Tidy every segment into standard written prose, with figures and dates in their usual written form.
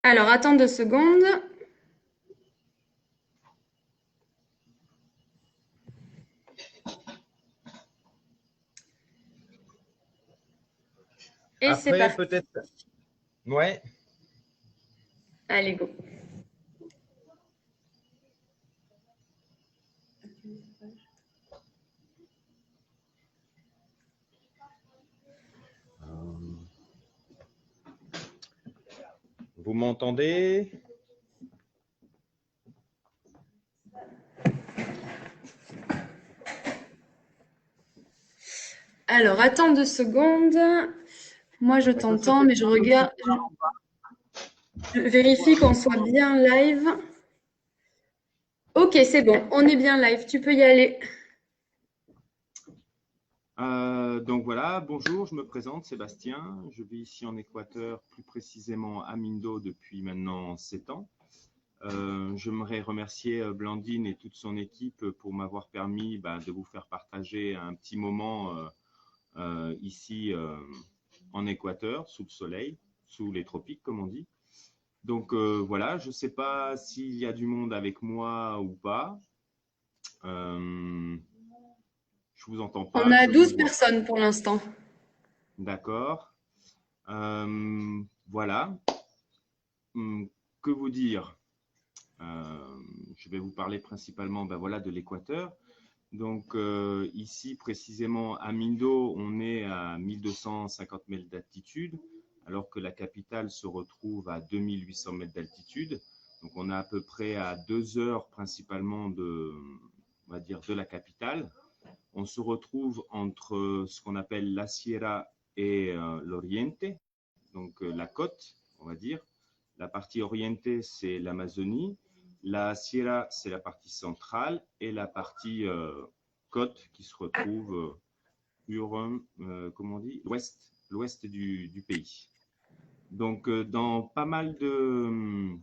Alors, attends 2 secondes. Et c'est Après, parti. peut-être. Ouais. Allez, go. Vous m'entendez? Alors, attends 2 secondes. Moi, je Est-ce que t'entends, c'était mais je regarde, je vérifie qu'on soit bien live. Ok, c'est bon, on est bien live. Tu peux y aller. Donc voilà, bonjour, je me présente, Sébastien. Je vis ici en Équateur, plus précisément à Mindo depuis maintenant 7 ans. J'aimerais remercier Blandine et toute son équipe pour m'avoir permis de vous faire partager un petit moment ici en Équateur, sous le soleil, sous les tropiques, comme on dit. Donc voilà, je ne sais pas s'il y a du monde avec moi ou pas. Euh, je vous entends On pas, a je vous 12 vois. personnes pour l'instant. D'accord. Voilà. Hum, que vous dire? Je vais vous parler principalement voilà, de l'Équateur. Donc ici précisément à Mindo, on est à 1250 mètres d'altitude, alors que la capitale se retrouve à 2800 mètres d'altitude. Donc on est à peu près à 2 heures principalement on va dire, de la capitale. On se retrouve entre ce qu'on appelle la Sierra et l'Oriente, donc la côte, on va dire. La partie orientée, c'est l'Amazonie. La Sierra, c'est la partie centrale et la partie côte qui se retrouve sur, comment on dit, l'ouest du pays. Donc, dans pas mal de,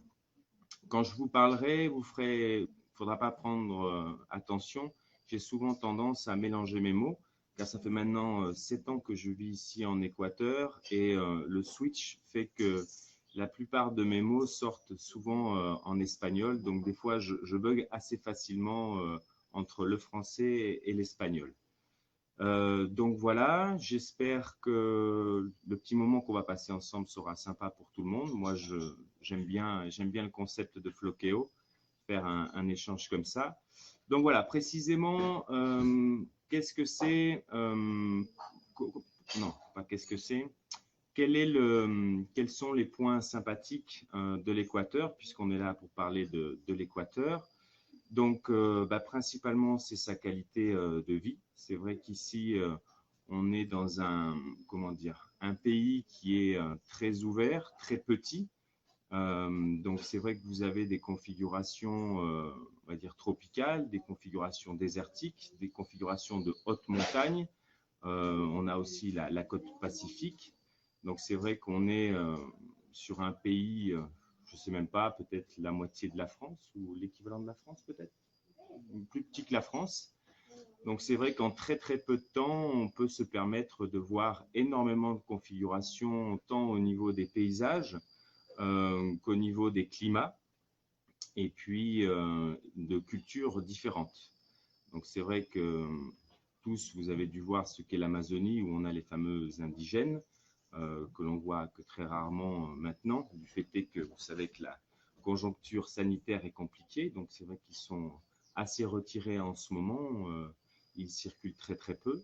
quand je vous parlerai, vous ferez, faudra pas prendre attention. J'ai souvent tendance à mélanger mes mots, car ça fait maintenant 7 ans que je vis ici en Équateur et le switch fait que la plupart de mes mots sortent souvent en espagnol. Donc des fois, je bug assez facilement entre le français et l'espagnol. Donc voilà, j'espère que le petit moment qu'on va passer ensemble sera sympa pour tout le monde. Moi, j'aime bien le concept de Floqueo, faire un échange comme ça. Donc voilà, précisément, qu'est-ce que c'est Non, pas qu'est-ce que c'est. Quels sont les points sympathiques de l'Équateur, puisqu'on est là pour parler de l'Équateur. Donc, principalement, c'est sa qualité de vie. C'est vrai qu'ici, on est dans comment dire, un pays qui est très ouvert, très petit. Donc, c'est vrai que vous avez des configurations, on va dire, tropicales, des configurations désertiques, des configurations de haute montagne. On a aussi la côte pacifique. Donc, c'est vrai qu'on est sur un pays, je ne sais même pas, peut-être la moitié de la France ou l'équivalent de la France, peut-être plus petit que la France. Donc c'est vrai qu'en très très peu de temps, on peut se permettre de voir énormément de configurations, tant au niveau des paysages qu'au niveau des climats, et puis de cultures différentes. Donc c'est vrai que tous, vous avez dû voir ce qu'est l'Amazonie, où on a les fameux indigènes, que l'on voit que très rarement maintenant, du fait est que vous savez que la conjoncture sanitaire est compliquée, donc c'est vrai qu'ils sont assez retirés en ce moment, ils circulent très très peu.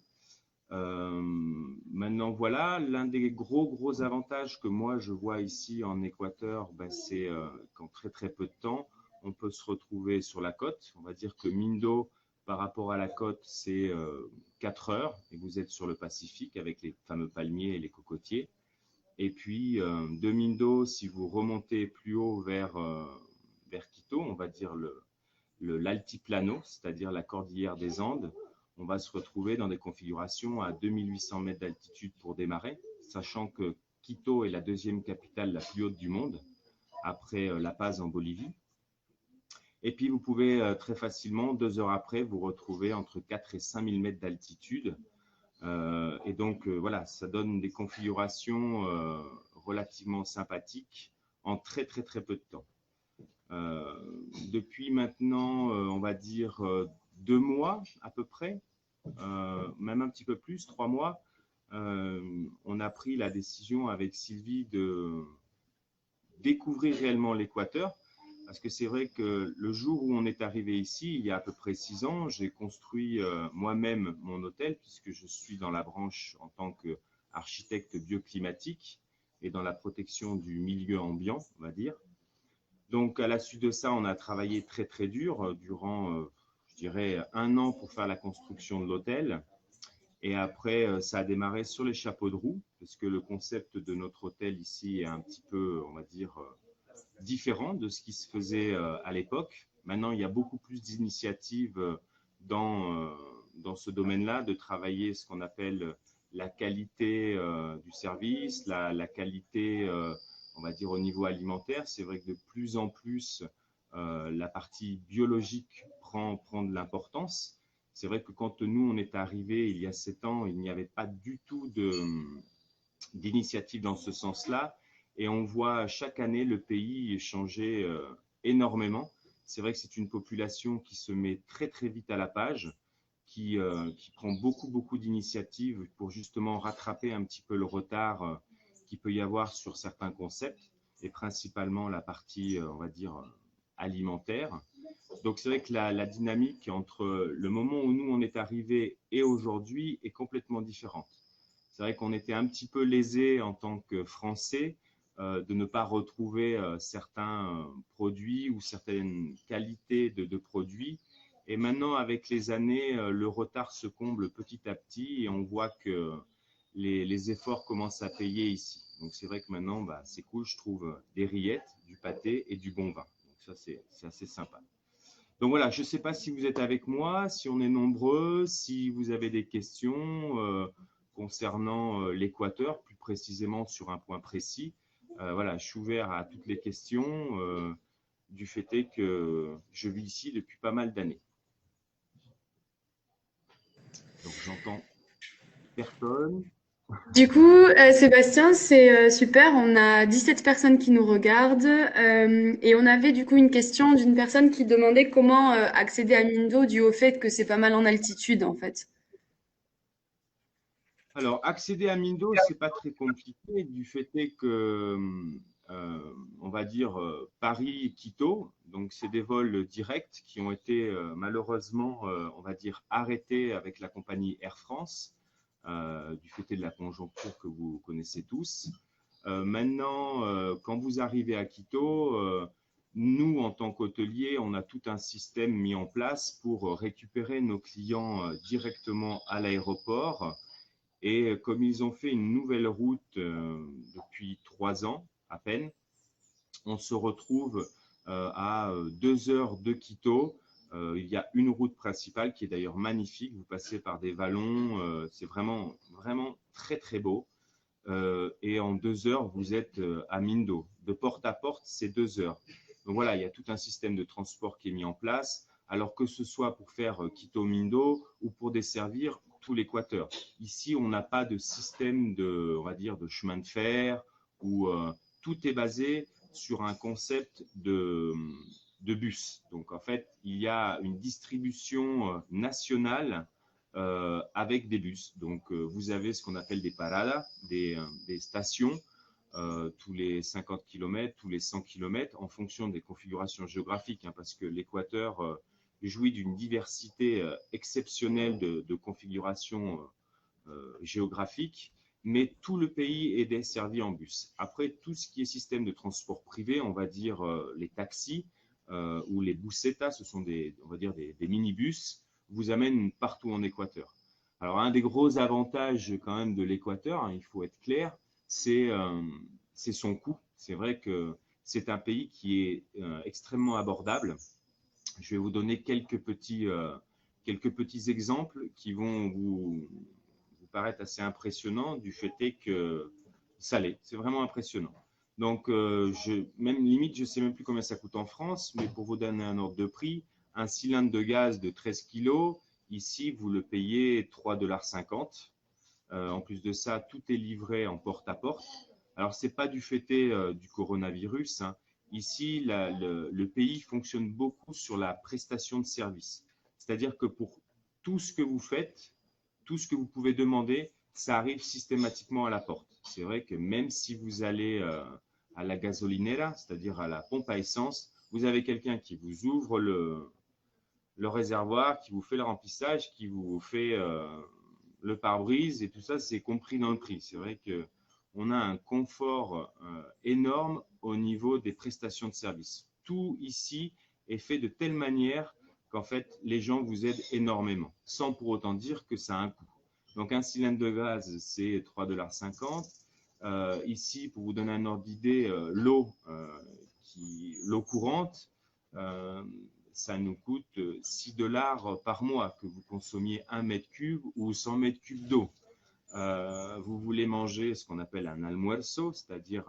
Maintenant, voilà, l'un des gros avantages que moi je vois ici en Équateur, c'est qu'en très très peu de temps, on peut se retrouver sur la côte. On va dire que Mindo, par rapport à la côte, c'est 4 heures et vous êtes sur le Pacifique avec les fameux palmiers et les cocotiers. Et puis de Mindo, si vous remontez plus haut vers Quito, on va dire l'altiplano, c'est-à-dire la cordillère des Andes, on va se retrouver dans des configurations à 2800 mètres d'altitude pour démarrer, sachant que Quito est la deuxième capitale la plus haute du monde, après La Paz en Bolivie. Et puis vous pouvez très facilement, 2 heures après, vous retrouver entre 4 et 5000 mètres d'altitude. Et donc voilà, ça donne des configurations relativement sympathiques en très très très peu de temps. Depuis maintenant, on va dire 2 mois à peu près, même un petit peu plus, 3 mois, on a pris la décision avec Sylvie de découvrir réellement l'Équateur. Parce que c'est vrai que le jour où on est arrivé ici, il y a à peu près 6 ans, j'ai construit moi-même mon hôtel, puisque je suis dans la branche en tant qu'architecte bioclimatique et dans la protection du milieu ambiant, on va dire. Donc, à la suite de ça, on a travaillé très, très dur durant, je dirais, 1 an pour faire la construction de l'hôtel. Et après, ça a démarré sur les chapeaux de roue, parce que le concept de notre hôtel ici est un petit peu, on va dire, différent de ce qui se faisait à l'époque. Maintenant, il y a beaucoup plus d'initiatives dans ce domaine-là, de travailler ce qu'on appelle la qualité du service, la qualité, on va dire, au niveau alimentaire. C'est vrai que de plus en plus, la partie biologique prend de l'importance. C'est vrai que quand nous, on est arrivés il y a 7 ans, il n'y avait pas du tout d'initiative dans ce sens-là. Et on voit chaque année le pays changer énormément. C'est vrai que c'est une population qui se met très très vite à la page, qui prend beaucoup beaucoup d'initiatives pour justement rattraper un petit peu le retard qu'il peut y avoir sur certains concepts, et principalement la partie, on va dire, alimentaire. Donc c'est vrai que la dynamique entre le moment où nous on est arrivés et aujourd'hui est complètement différente. C'est vrai qu'on était un petit peu lésés en tant que Français de ne pas retrouver certains produits ou certaines qualités de produits. Et maintenant, avec les années, le retard se comble petit à petit et on voit que les efforts commencent à payer ici. Donc c'est vrai que maintenant, bah, c'est cool, je trouve des rillettes, du pâté et du bon vin. Donc ça, c'est assez sympa. Donc voilà, je ne sais pas si vous êtes avec moi, si on est nombreux, si vous avez des questions concernant l'Équateur, plus précisément sur un point précis. Voilà, je suis ouvert à toutes les questions du fait est que je vis ici depuis pas mal d'années. Donc j'entends personne. Du coup, Sébastien, c'est super. On a 17 personnes qui nous regardent et on avait du coup une question d'une personne qui demandait comment accéder à Mindo dû au fait que c'est pas mal en altitude en fait. Alors, accéder à Mindo, c'est pas très compliqué du fait est que, on va dire, Paris-Quito, donc c'est des vols directs qui ont été malheureusement, on va dire, arrêtés avec la compagnie Air France, du fait de la conjoncture que vous connaissez tous. Maintenant, quand vous arrivez à Quito, nous, en tant qu'hôteliers, on a tout un système mis en place pour récupérer nos clients directement à l'aéroport. Et comme ils ont fait une nouvelle route depuis 3 ans à peine, on se retrouve à 2 heures de Quito. Il y a une route principale qui est d'ailleurs magnifique. Vous passez par des vallons, c'est vraiment, vraiment très, très beau. Et en 2 heures, vous êtes à Mindo. De porte à porte, c'est 2 heures. Donc voilà, il y a tout un système de transport qui est mis en place. Alors que ce soit pour faire Quito-Mindo ou pour desservir tout l'Équateur. Ici, on n'a pas de système de, on va dire, de chemin de fer où tout est basé sur un concept de bus. Donc en fait, il y a une distribution nationale avec des bus. Donc, vous avez ce qu'on appelle des paradas, des stations, tous les 50 km, tous les 100 km, en fonction des configurations géographiques, hein, parce que l'Équateur jouit d'une diversité exceptionnelle de configurations géographiques, mais tout le pays est desservi en bus. Après, tout ce qui est système de transport privé, on va dire les taxis ou les busetas, ce sont on va dire des minibus, vous amène partout en Équateur. Alors, un des gros avantages quand même de l'Équateur, hein, il faut être clair, c'est son coût. C'est vrai que c'est un pays qui est extrêmement abordable. Je vais vous donner quelques petits exemples qui vont vous paraître assez impressionnants du fait est que ça l'est. C'est vraiment impressionnant. Donc, même limite, je ne sais même plus combien ça coûte en France, mais pour vous donner un ordre de prix, un cylindre de gaz de 13 kg, ici, vous le payez 3,50 $. En plus de ça, tout est livré en porte-à-porte. Alors, ce n'est pas du fait du coronavirus, hein. Ici, le pays fonctionne beaucoup sur la prestation de services. C'est-à-dire que pour tout ce que vous faites, tout ce que vous pouvez demander, ça arrive systématiquement à la porte. C'est vrai que même si vous allez à la gasolinera, c'est-à-dire à la pompe à essence, vous avez quelqu'un qui vous ouvre le réservoir, qui vous fait le remplissage, qui vous fait le pare-brise et tout ça, c'est compris dans le prix. C'est vrai que on a un confort énorme au niveau des prestations de services. Tout ici est fait de telle manière qu'en fait, les gens vous aident énormément, sans pour autant dire que ça a un coût. Donc, un cylindre de gaz, c'est 3,50 $. Ici, pour vous donner un ordre d'idée, l'eau courante, euh, ça nous coûte 6 $ par mois, que vous consommiez 1 m3 ou 100 m3 d'eau. Vous voulez manger ce qu'on appelle un almuerzo, c'est-à-dire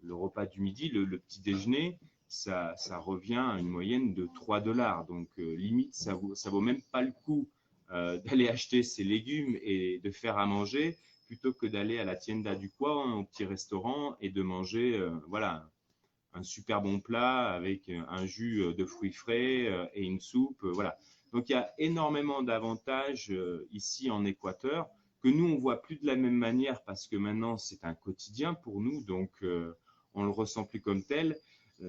le repas du midi, le petit déjeuner, ça revient à une moyenne de 3 $. Donc, limite, ça vaut même pas le coup d'aller acheter ses légumes et de faire à manger plutôt que d'aller à la tienda du coin, au petit restaurant et de manger voilà, un super bon plat avec un jus de fruits frais et une soupe. Voilà. Donc il y a énormément d'avantages ici en Équateur que nous, on ne voit plus de la même manière parce que maintenant, c'est un quotidien pour nous. Donc on ne le ressent plus comme tel.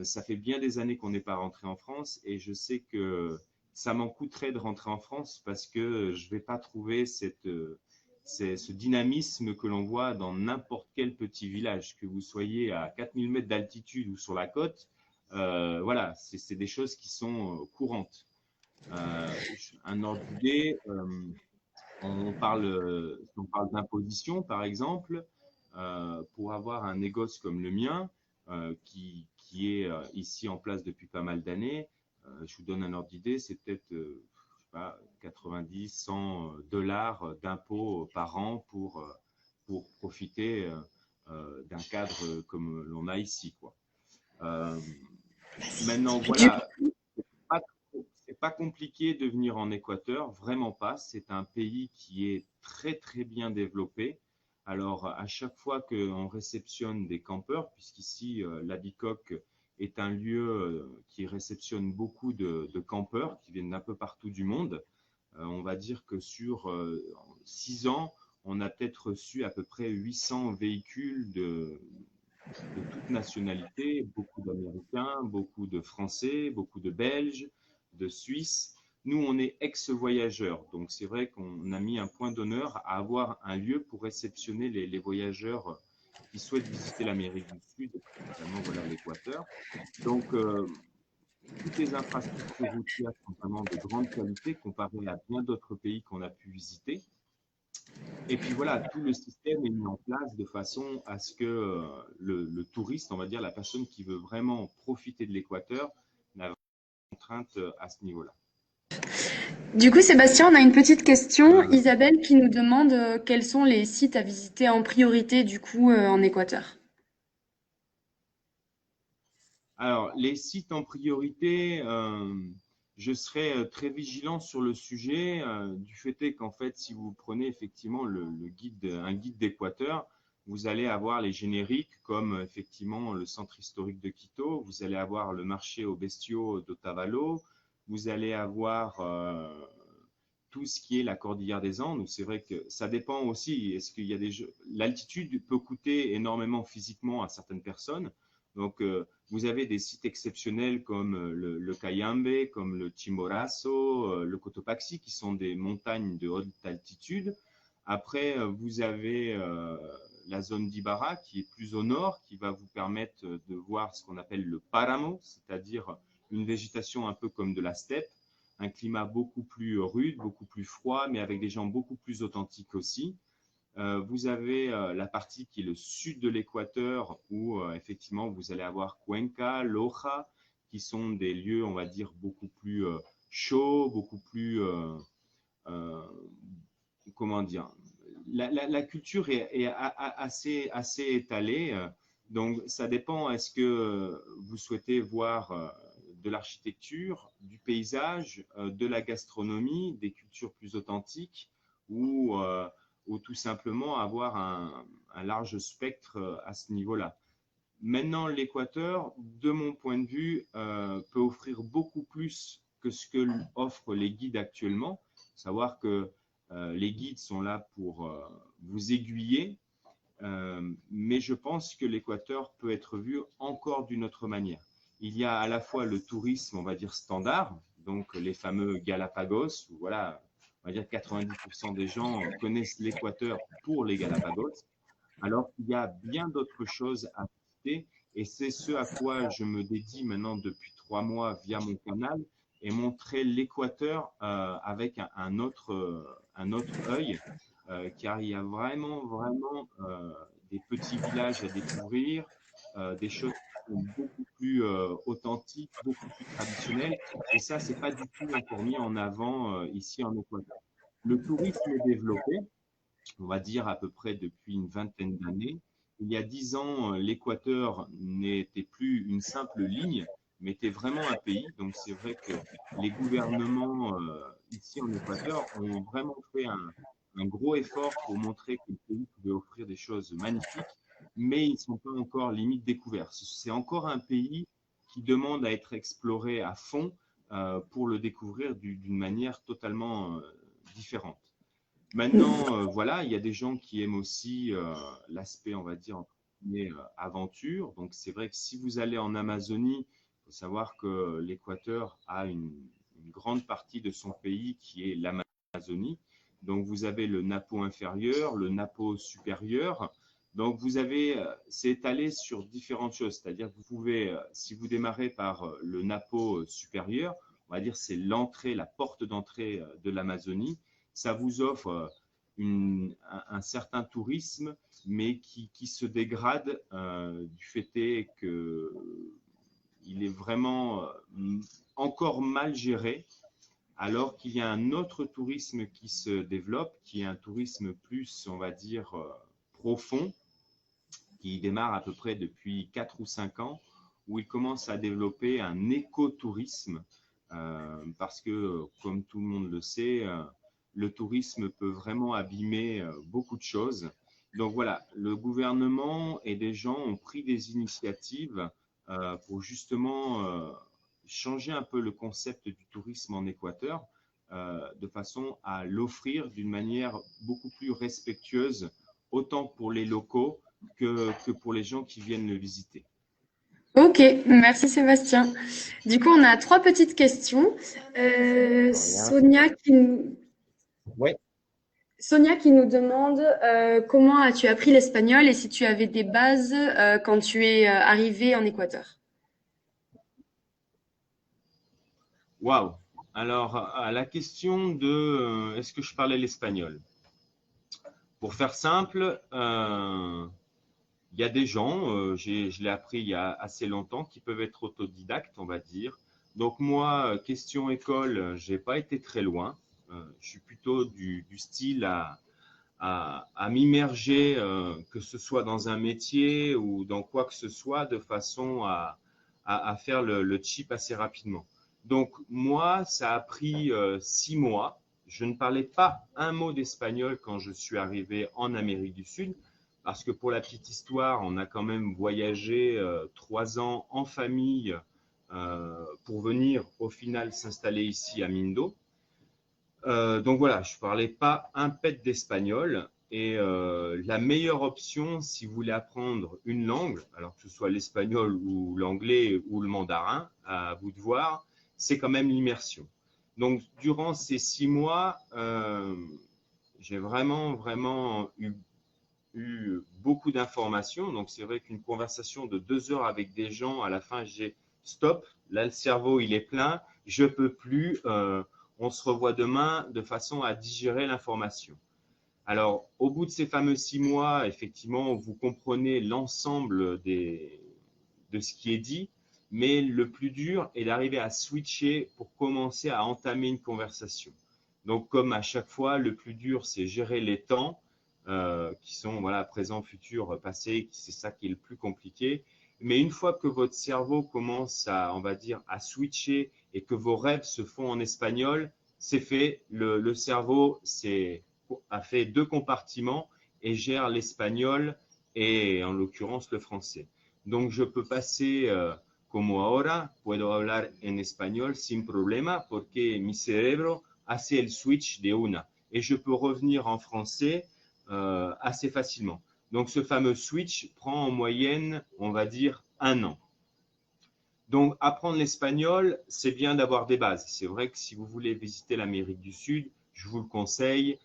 Ça fait bien des années qu'on n'est pas rentré en France et je sais que ça m'en coûterait de rentrer en France parce que je ne vais pas trouver c'est ce dynamisme que l'on voit dans n'importe quel petit village, que vous soyez à 4000 mètres d'altitude ou sur la côte. Voilà, c'est des choses qui sont courantes. Un ordre d'idée, si on parle d'imposition, par exemple, pour avoir un négoce comme le mien, qui est ici en place depuis pas mal d'années, je vous donne un ordre d'idée, c'est peut-être je sais pas, 90, 100 $ d'impôts par an pour profiter d'un cadre comme l'on a ici, quoi. Euh, Maintenant, Du voilà, pas- c'est pas compliqué de venir en Équateur, vraiment pas. C'est un pays qui est très très bien développé. Alors, à chaque fois qu'on réceptionne des campeurs, puisqu'ici la Bicoque est un lieu qui réceptionne beaucoup de campeurs qui viennent d'un peu partout du monde, on va dire que sur 6 ans, on a peut-être reçu à peu près 800 véhicules de toutes nationalités, beaucoup d'Américains, beaucoup de Français, beaucoup de Belges, de Suisses. Nous, on est ex-voyageurs, donc c'est vrai qu'on a mis un point d'honneur à avoir un lieu pour réceptionner les voyageurs qui souhaitent visiter l'Amérique du Sud, notamment voilà l'Équateur. Donc, toutes les infrastructures routières sont vraiment de grande qualité comparées à bien d'autres pays qu'on a pu visiter. Et puis voilà, tout le système est mis en place de façon à ce que le touriste, on va dire la personne qui veut vraiment profiter de l'Équateur, n'a pas de contrainte à ce niveau-là. coup, Sébastien, on a une petite question. Euh, Isabelle qui nous demande quels sont les sites à visiter en priorité du coup en Équateur. alors, les sites en priorité, je serai très vigilant sur le sujet, du fait est qu'en fait, si vous prenez effectivement un guide d'Équateur, vous allez avoir les génériques comme effectivement le centre historique de Quito, vous allez avoir le marché aux bestiaux d'Otavalo, vous allez avoir tout ce qui est la cordillère des Andes, où c'est vrai que ça dépend aussi, est-ce qu'il y a l'altitude peut coûter énormément physiquement à certaines personnes, donc vous avez des sites exceptionnels comme le Cayambe, comme le Chimborazo, le Cotopaxi, qui sont des montagnes de haute altitude. Après, vous avez la zone d'Ibarra, qui est plus au nord, qui va vous permettre de voir ce qu'on appelle le páramo, c'est-à-dire une végétation un peu comme de la steppe, un climat beaucoup plus rude, beaucoup plus froid, mais avec des gens beaucoup plus authentiques aussi. Vous avez la partie qui est le sud de l'Équateur où effectivement vous allez avoir Cuenca, Loja, qui sont des lieux, on va dire, beaucoup plus chauds, beaucoup plus, euh, comment dire, la culture est assez étalée. Donc ça dépend, est-ce que vous souhaitez voir de l'architecture, du paysage, de la gastronomie, des cultures plus authentiques ou ou tout simplement avoir un large spectre à ce niveau-là. Maintenant, l'Équateur, de mon point de vue, peut offrir beaucoup plus que ce que offrent les guides actuellement. Savoir que les guides sont là pour vous aiguiller, mais je pense que l'Équateur peut être vu encore d'une autre manière. Il y a à la fois le tourisme, on va dire, standard, donc les fameux Galapagos, où voilà, on va dire 90% des gens connaissent l'Équateur pour les Galapagos, alors qu'il y a bien d'autres choses à visiter, et c'est ce à quoi je me dédie maintenant depuis 3 mois via mon canal, et montrer l'Équateur avec un autre œil, car il y a vraiment des petits villages à découvrir, des choses qui sont beaucoup plus authentiques, beaucoup plus traditionnelles, et ça, c'est pas du tout encore mis en avant ici en Équateur. Le tourisme est développé, on va dire à peu près depuis une vingtaine d'années. Il y a 10 ans, l'Équateur n'était plus une simple ligne, mais était vraiment un pays. Donc c'est vrai que les gouvernements ici en Équateur ont vraiment fait un gros effort pour montrer que le pays pouvait offrir des choses magnifiques, mais ils ne sont pas encore limite découverts. C'est encore un pays qui demande à être exploré à fond pour le découvrir d'une manière totalement différente. Maintenant, voilà, il y a des gens qui aiment aussi l'aspect, on va dire, entre guillemets, aventure. Donc, c'est vrai que si vous allez en Amazonie, il faut savoir que l'Équateur a une grande partie de son pays qui est l'Amazonie. Donc, vous avez le Napo inférieur, le Napo supérieur. Donc, c'est étalé sur différentes choses. C'est-à-dire que vous pouvez, si vous démarrez par le Napo supérieur, on va dire c'est l'entrée, la porte d'entrée de l'Amazonie, ça vous offre un certain tourisme, mais qui se dégrade du fait qu'il est vraiment encore mal géré, alors qu'il y a un autre tourisme qui se développe, qui est un tourisme plus, on va dire, profond, qui démarre à peu près depuis 4 ou 5 ans, où il commence à développer un écotourisme, parce que, comme tout le monde le sait, le tourisme peut vraiment abîmer beaucoup de choses. Donc voilà, le gouvernement et des gens ont pris des initiatives pour justement changer un peu le concept du tourisme en Équateur, de façon à l'offrir d'une manière beaucoup plus respectueuse, autant pour les locaux que pour les gens qui viennent le visiter. Ok, merci Sébastien. Du coup, on a trois petites questions. Euh, Rien. Sonia qui nous, Ouais. Sonia qui nous demande comment as-tu appris l'espagnol et si tu avais des bases quand tu es arrivé en Équateur. Waouh. Alors, à la question de est-ce que je parlais l'espagnol? Pour faire simple, il y a des gens, je l'ai appris il y a assez longtemps, qui peuvent être autodidactes, on va dire. Donc moi, question école, j'ai pas été très loin. Je suis plutôt du style à m'immerger, que ce soit dans un métier ou dans quoi que ce soit, de façon à faire le chip assez rapidement. Donc moi, ça a pris 6 mois. Je ne parlais pas un mot d'espagnol quand je suis arrivé en Amérique du Sud, parce que pour la petite histoire, on a quand même voyagé 3 ans en famille pour venir au final s'installer ici à Mindo. Donc voilà, je ne parlais pas un pet d'espagnol. Et la meilleure option, si vous voulez apprendre une langue, alors que ce soit l'espagnol ou l'anglais ou le mandarin, à vous de voir, c'est quand même l'immersion. Donc durant ces 6 mois, j'ai vraiment eu beaucoup d'informations. Donc c'est vrai qu'une conversation de 2 heures avec des gens, à la fin, j'ai stop, là le cerveau il est plein, je peux plus. On se revoit demain de façon à digérer l'information. Alors, au bout de ces fameux 6 mois, effectivement, vous comprenez l'ensemble de ce qui est dit, mais le plus dur est d'arriver à switcher pour commencer à entamer une conversation. Donc, comme à chaque fois, le plus dur, c'est gérer les temps qui sont voilà, présent, futur, passé, c'est ça qui est le plus compliqué. Mais une fois que votre cerveau commence à, on va dire, à switcher et que vos rêves se font en espagnol, c'est fait. Le cerveau, c'est a fait 2 compartiments et gère l'espagnol et en l'occurrence le français. Donc je peux passer como ahora puedo hablar en español sin problema porque mi cerebro hace el switch de una et je peux revenir en français assez facilement. Donc ce fameux switch prend en moyenne, on va dire, 1 an. Donc, apprendre l'espagnol, c'est bien d'avoir des bases. C'est vrai que si vous voulez visiter l'Amérique du Sud, je vous le conseille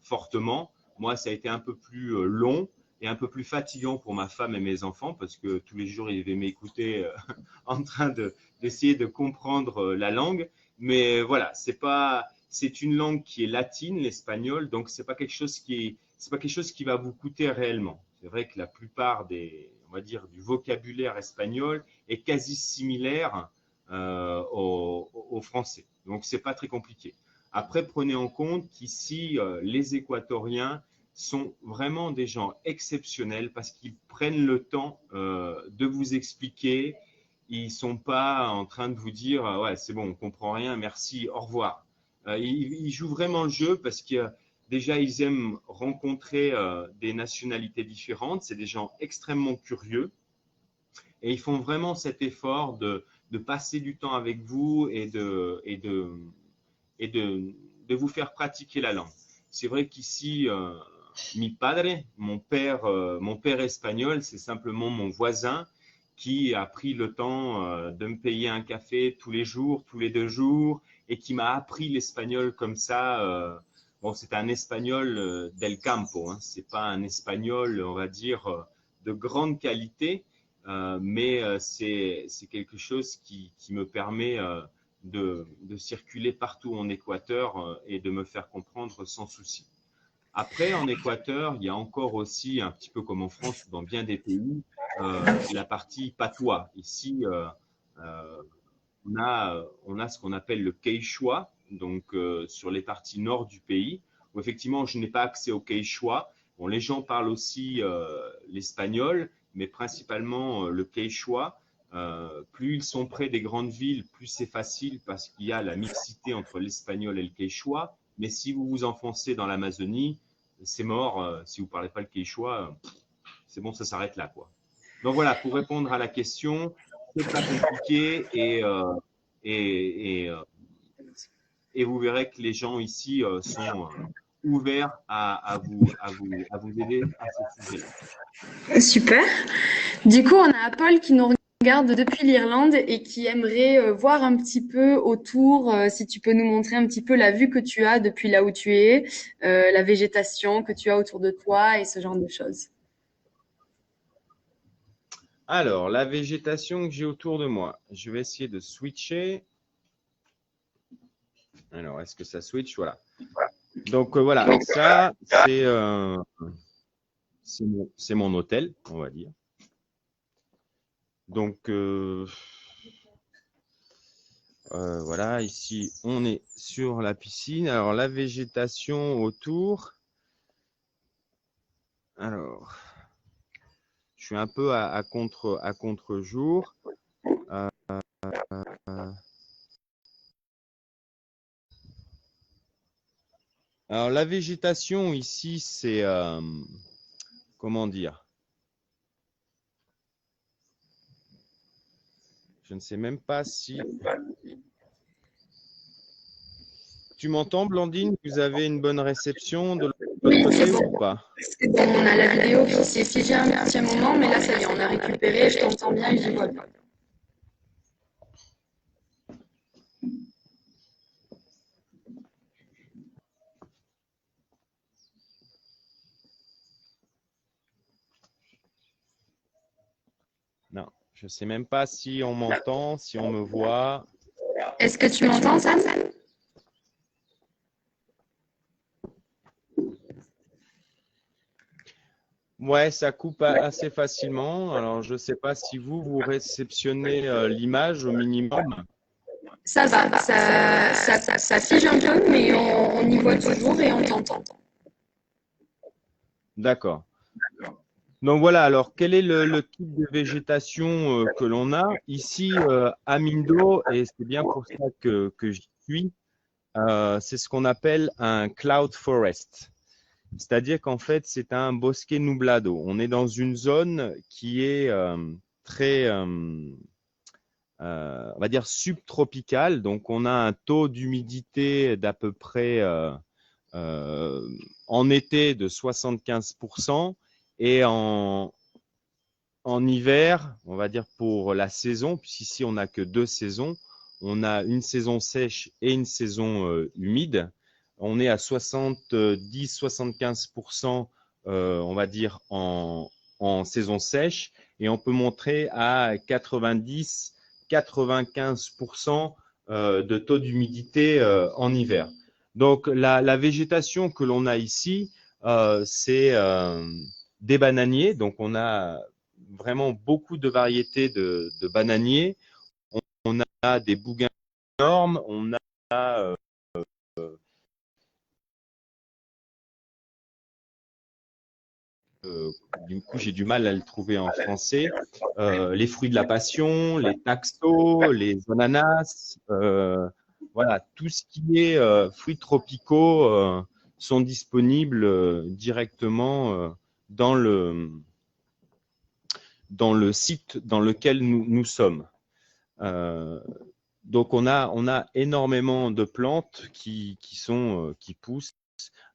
fortement. Moi, ça a été un peu plus long et un peu plus fatigant pour ma femme et mes enfants parce que tous les jours, ils devaient m'écouter en train d'essayer de comprendre la langue. Mais voilà, c'est une langue qui est latine, l'espagnol, donc c'est pas quelque chose qui va vous coûter réellement. C'est vrai que la plupart on va dire, du vocabulaire espagnol est quasi similaire au français. Donc, c'est pas très compliqué. Après, prenez en compte qu'ici, les Équatoriens sont vraiment des gens exceptionnels parce qu'ils prennent le temps de vous expliquer. Ils sont pas en train de vous dire ouais, c'est bon, on comprend rien, merci, au revoir. Ils jouent vraiment le jeu parce que déjà, ils aiment rencontrer des nationalités différentes. C'est des gens extrêmement curieux et ils font vraiment cet effort de passer du temps avec vous et de vous faire pratiquer la langue. C'est vrai qu'ici, mi padre, mon père espagnol, c'est simplement mon voisin qui a pris le temps de me payer un café tous les jours, tous les 2 jours, et qui m'a appris l'espagnol comme ça. Bon, c'est un espagnol del campo, hein. C'est pas un espagnol, on va dire, de grande qualité, mais c'est quelque chose qui me permet de circuler partout en Équateur et de me faire comprendre sans souci. Après, en Équateur, il y a encore aussi, un petit peu comme en France ou dans bien des pays, la partie patois. Ici, on a ce qu'on appelle le quechua, donc sur les parties nord du pays, où effectivement, je n'ai pas accès au quechua. Bon, les gens parlent aussi l'espagnol, mais principalement le quechua. Plus ils sont près des grandes villes, plus c'est facile parce qu'il y a la mixité entre l'espagnol et le quechua. Mais si vous vous enfoncez dans l'Amazonie, c'est mort. Si vous ne parlez pas le quechua, c'est bon, ça s'arrête là, quoi. Donc voilà, pour répondre à la question, c'est pas compliqué et, et vous verrez que les gens ici sont ouverts à vous aider à ce sujet-là. Super. Du coup, on a Paul qui nous regarde depuis l'Irlande et qui aimerait voir un petit peu autour, si tu peux nous montrer un petit peu la vue que tu as depuis là où tu es, la végétation que tu as autour de toi et ce genre de choses. Alors, la végétation que j'ai autour de moi, je vais essayer de switcher. Alors, est-ce que ça switch? Voilà. Donc, voilà, ça, c'est mon hôtel, on va dire. Donc, voilà, ici, on est sur la piscine. Alors, la végétation autour. Alors, je suis un peu à contre-jour. Alors, la végétation ici, c'est, comment dire? Je ne sais même pas si… Tu m'entends, Blandine? Vous avez une bonne réception de l'autre côté ou pas? C'est bon, on a la vidéo qui s'est figée un petit moment, mais là, ça y est, on a récupéré, je t'entends bien et je vois bien. Non, je ne sais même pas si on m'entend, si on me voit. Est-ce que tu m'entends, Sam? Ouais, ça coupe assez facilement. Alors, je ne sais pas si vous réceptionnez l'image au minimum. Ça va, ça fige un peu, mais on y voit toujours et on t'entend. D'accord. Donc voilà, alors quel est le type de végétation que l'on a? Ici, à Mindo, et c'est bien pour ça que j'y suis, c'est ce qu'on appelle un cloud forest. C'est-à-dire qu'en fait, c'est un bosque nublado. On est dans une zone qui est très, on va dire, subtropicale. Donc, on a un taux d'humidité d'à peu près euh, en été de 75% et en hiver, on va dire pour la saison, puisqu'ici on n'a que deux saisons, on a une saison sèche et une saison humide. On est à 70-75%, on va dire, en saison sèche, et on peut montrer à 90-95% de taux d'humidité en hiver. Donc la végétation que l'on a ici, c'est des bananiers. Donc on a vraiment beaucoup de variétés de bananiers. On a des bougains énormes, on a du coup j'ai du mal à le trouver en français, les fruits de la passion, les taxos, les ananas, voilà, tout ce qui est fruits tropicaux sont disponibles directement dans dans le site dans lequel nous sommes. Euh, donc on a énormément de plantes qui poussent.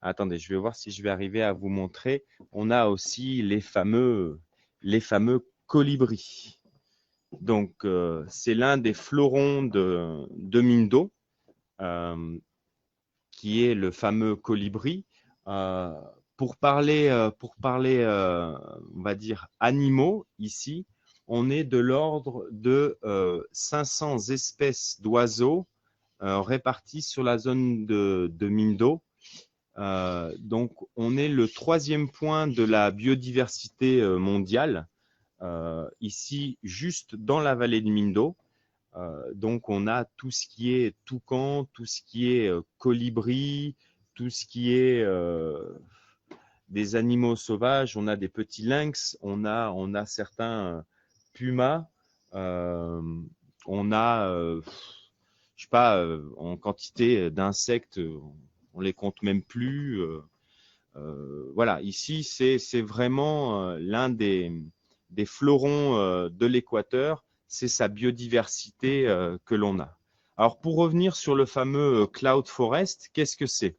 Attendez, je vais voir si je vais arriver à vous montrer. On a aussi les fameux colibris. Donc c'est l'un des fleurons de Mindo, euh, qui est le fameux colibri. Euh, pour parler on va dire, animaux, ici, on est de l'ordre de 500 espèces d'oiseaux réparties sur la zone de Mindo. Donc, on est le troisième point de la biodiversité mondiale, ici, juste dans la vallée de Mindo. Donc, on a tout ce qui est toucan, tout ce qui est colibri, tout ce qui est des animaux sauvages. On a des petits lynx, on a certains pumas, euh, on a, je sais pas, en quantité d'insectes, on les compte même plus. Voilà, ici, c'est vraiment l'un des fleurons de l'équateur, c'est sa biodiversité que l'on a. Alors, pour revenir sur le fameux cloud forest, qu'est-ce que c'est?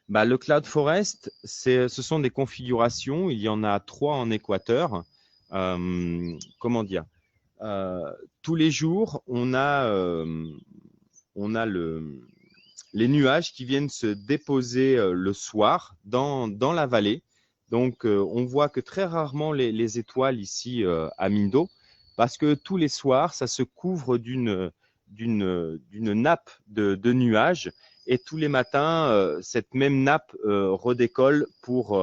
Bah, le cloud forest, ce sont des configurations, il y en a trois en Équateur. Comment dire? Euh, Tous les jours, on a les nuages qui viennent se déposer le soir dans la vallée. Donc, on voit que très rarement les étoiles ici à Mindo, parce que tous les soirs, ça se couvre d'une nappe de nuages. Et tous les matins, cette même nappe redécolle pour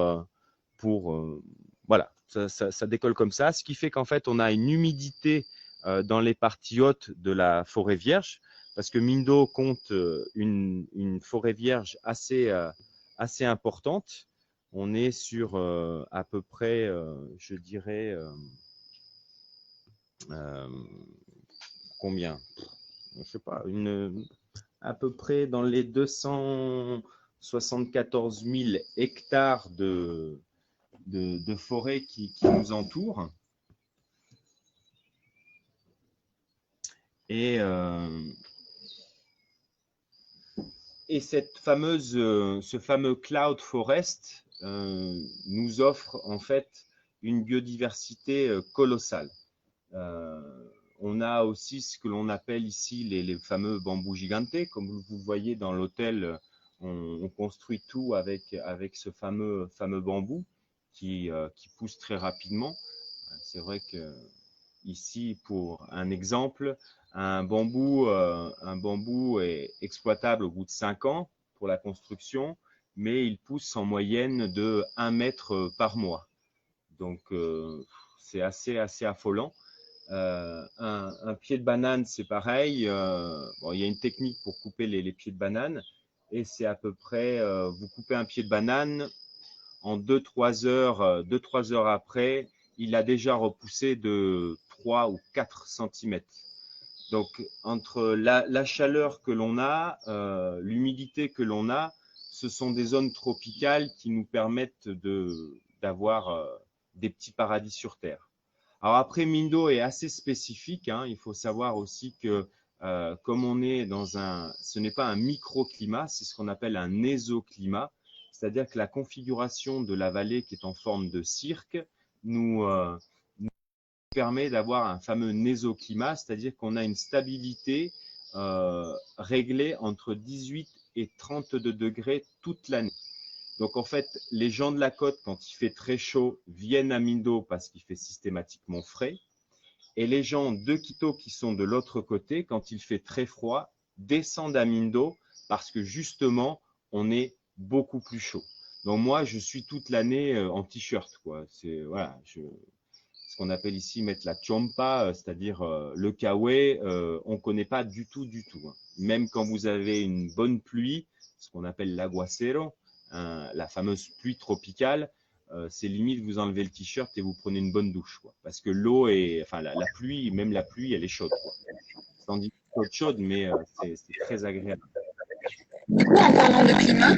voilà, ça décolle comme ça, ce qui fait qu'en fait, on a une humidité dans les parties hautes de la forêt vierge, parce que Mindo compte une forêt vierge assez importante. On est sur à peu près, je dirais, euh, combien? Je sais pas, à peu près dans les 274 000 hectares de forêt qui nous entourent. Et, et ce fameux cloud forest nous offre en fait une biodiversité colossale. Euh, on a aussi ce que l'on appelle ici les fameux bambous gigantés. Comme vous voyez dans l'hôtel, on construit tout avec ce fameux bambou qui pousse très rapidement. C'est vrai que ici, pour un exemple, un bambou est exploitable au bout de 5 ans pour la construction, mais il pousse en moyenne de 1 mètre par mois. Donc, c'est assez affolant. Un pied de banane, c'est pareil. Bon, il y a une technique pour couper les pieds de banane, et c'est à peu près, vous coupez un pied de banane, en 2-3 heures après, il a déjà repoussé de 3 ou 4 centimètres. Donc, entre la chaleur que l'on a, l'humidité que l'on a, ce sont des zones tropicales qui nous permettent d'avoir des petits paradis sur Terre. Alors après, Mindo est assez spécifique, hein. Il faut savoir aussi que comme on est ce n'est pas un microclimat, c'est ce qu'on appelle un ésoclimat, c'est-à-dire que la configuration de la vallée qui est en forme de cirque nous permet d'avoir un fameux nésoclimat, c'est-à-dire qu'on a une stabilité réglée entre 18 et 32 degrés toute l'année. Donc en fait, les gens de la côte, quand il fait très chaud, viennent à Mindo parce qu'il fait systématiquement frais. Et les gens de Quito qui sont de l'autre côté, quand il fait très froid, descendent à Mindo parce que justement, on est beaucoup plus chaud. Donc moi, je suis toute l'année en t-shirt, quoi. C'est voilà, ce qu'on appelle ici mettre la chompa, c'est-à-dire le kawaii, on ne connaît pas du tout, du tout, hein. Même quand vous avez une bonne pluie, ce qu'on appelle l'aguacero, hein, la fameuse pluie tropicale, c'est limite vous enlevez le t-shirt et vous prenez une bonne douche, quoi. Parce que l'eau est, enfin la pluie, même la pluie, elle est chaude, quoi. Tandis que chaude, mais c'est très agréable. Du coup, en parlant de climat,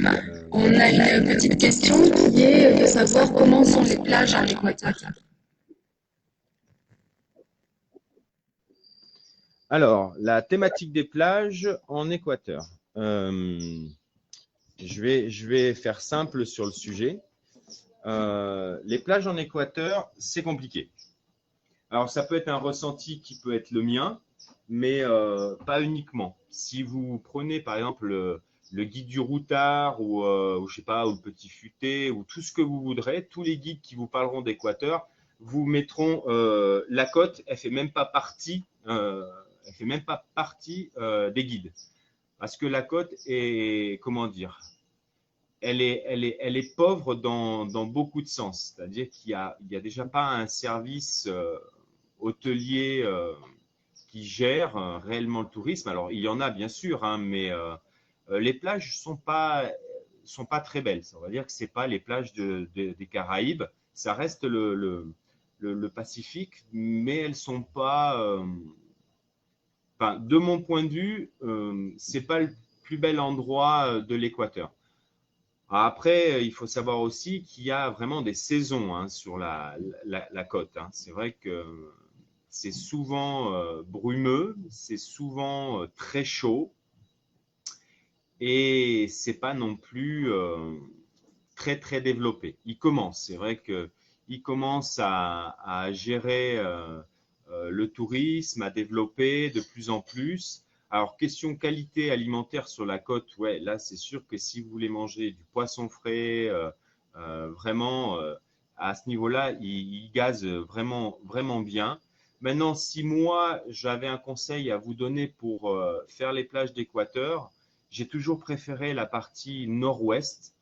on a une petite question qui est de savoir comment sont les plages à l'Équateur. Alors, la thématique des plages en Équateur. Je vais faire simple sur le sujet. Les plages en Équateur, c'est compliqué. Alors, ça peut être un ressenti qui peut être le mien, mais pas uniquement. Si vous prenez, par exemple, le guide du routard ou je sais pas, ou le petit futé, ou tout ce que vous voudrez, tous les guides qui vous parleront d'Équateur, vous mettront la côte, elle fait même pas partie, des guides. Parce que la côte est, comment dire, elle est pauvre dans beaucoup de sens. C'est-à-dire il y a déjà pas un service hôtelier qui gère réellement le tourisme. Alors, il y en a bien sûr, hein, mais les plages sont pas très belles. On va dire que c'est pas les plages des Caraïbes. Ça reste le Pacifique, mais elles sont pas. Enfin, de mon point de vue, c'est pas le plus bel endroit de l'Équateur. Après, il faut savoir aussi qu'il y a vraiment des saisons hein, sur la côte, hein. C'est vrai que c'est souvent brumeux, c'est souvent très chaud et c'est pas non plus très très développé. Il commence, c'est vrai que il commence à gérer le tourisme, à développer de plus en plus. Alors, question qualité alimentaire sur la côte, ouais, là, c'est sûr que si vous voulez manger du poisson frais, vraiment, à ce niveau-là, il gaze vraiment, vraiment bien. Maintenant, si moi, j'avais un conseil à vous donner pour faire les plages d'Équateur, j'ai toujours préféré la partie nord-ouest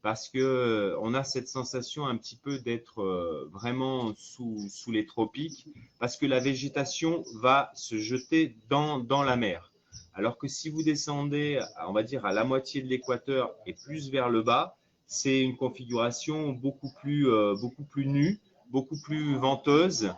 parce que on a cette sensation un petit peu d'être vraiment sous les tropiques parce que la végétation va se jeter dans la mer. Alors que si vous descendez, on va dire, à la moitié de l'équateur et plus vers le bas, c'est une configuration beaucoup plus nue, beaucoup plus venteuse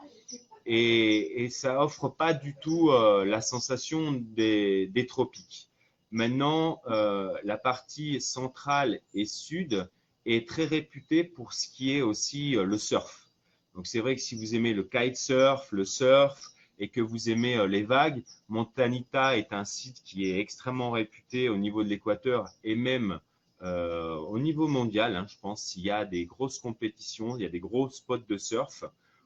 et ça offre pas du tout la sensation des tropiques. Maintenant, la partie centrale et sud est très réputée pour ce qui est aussi le surf. Donc c'est vrai que si vous aimez le kitesurf, le surf et que vous aimez les vagues, Montanita est un site qui est extrêmement réputé au niveau de l'Équateur et même au niveau mondial. Hein, je pense qu'il y a des grosses compétitions, il y a des gros spots de surf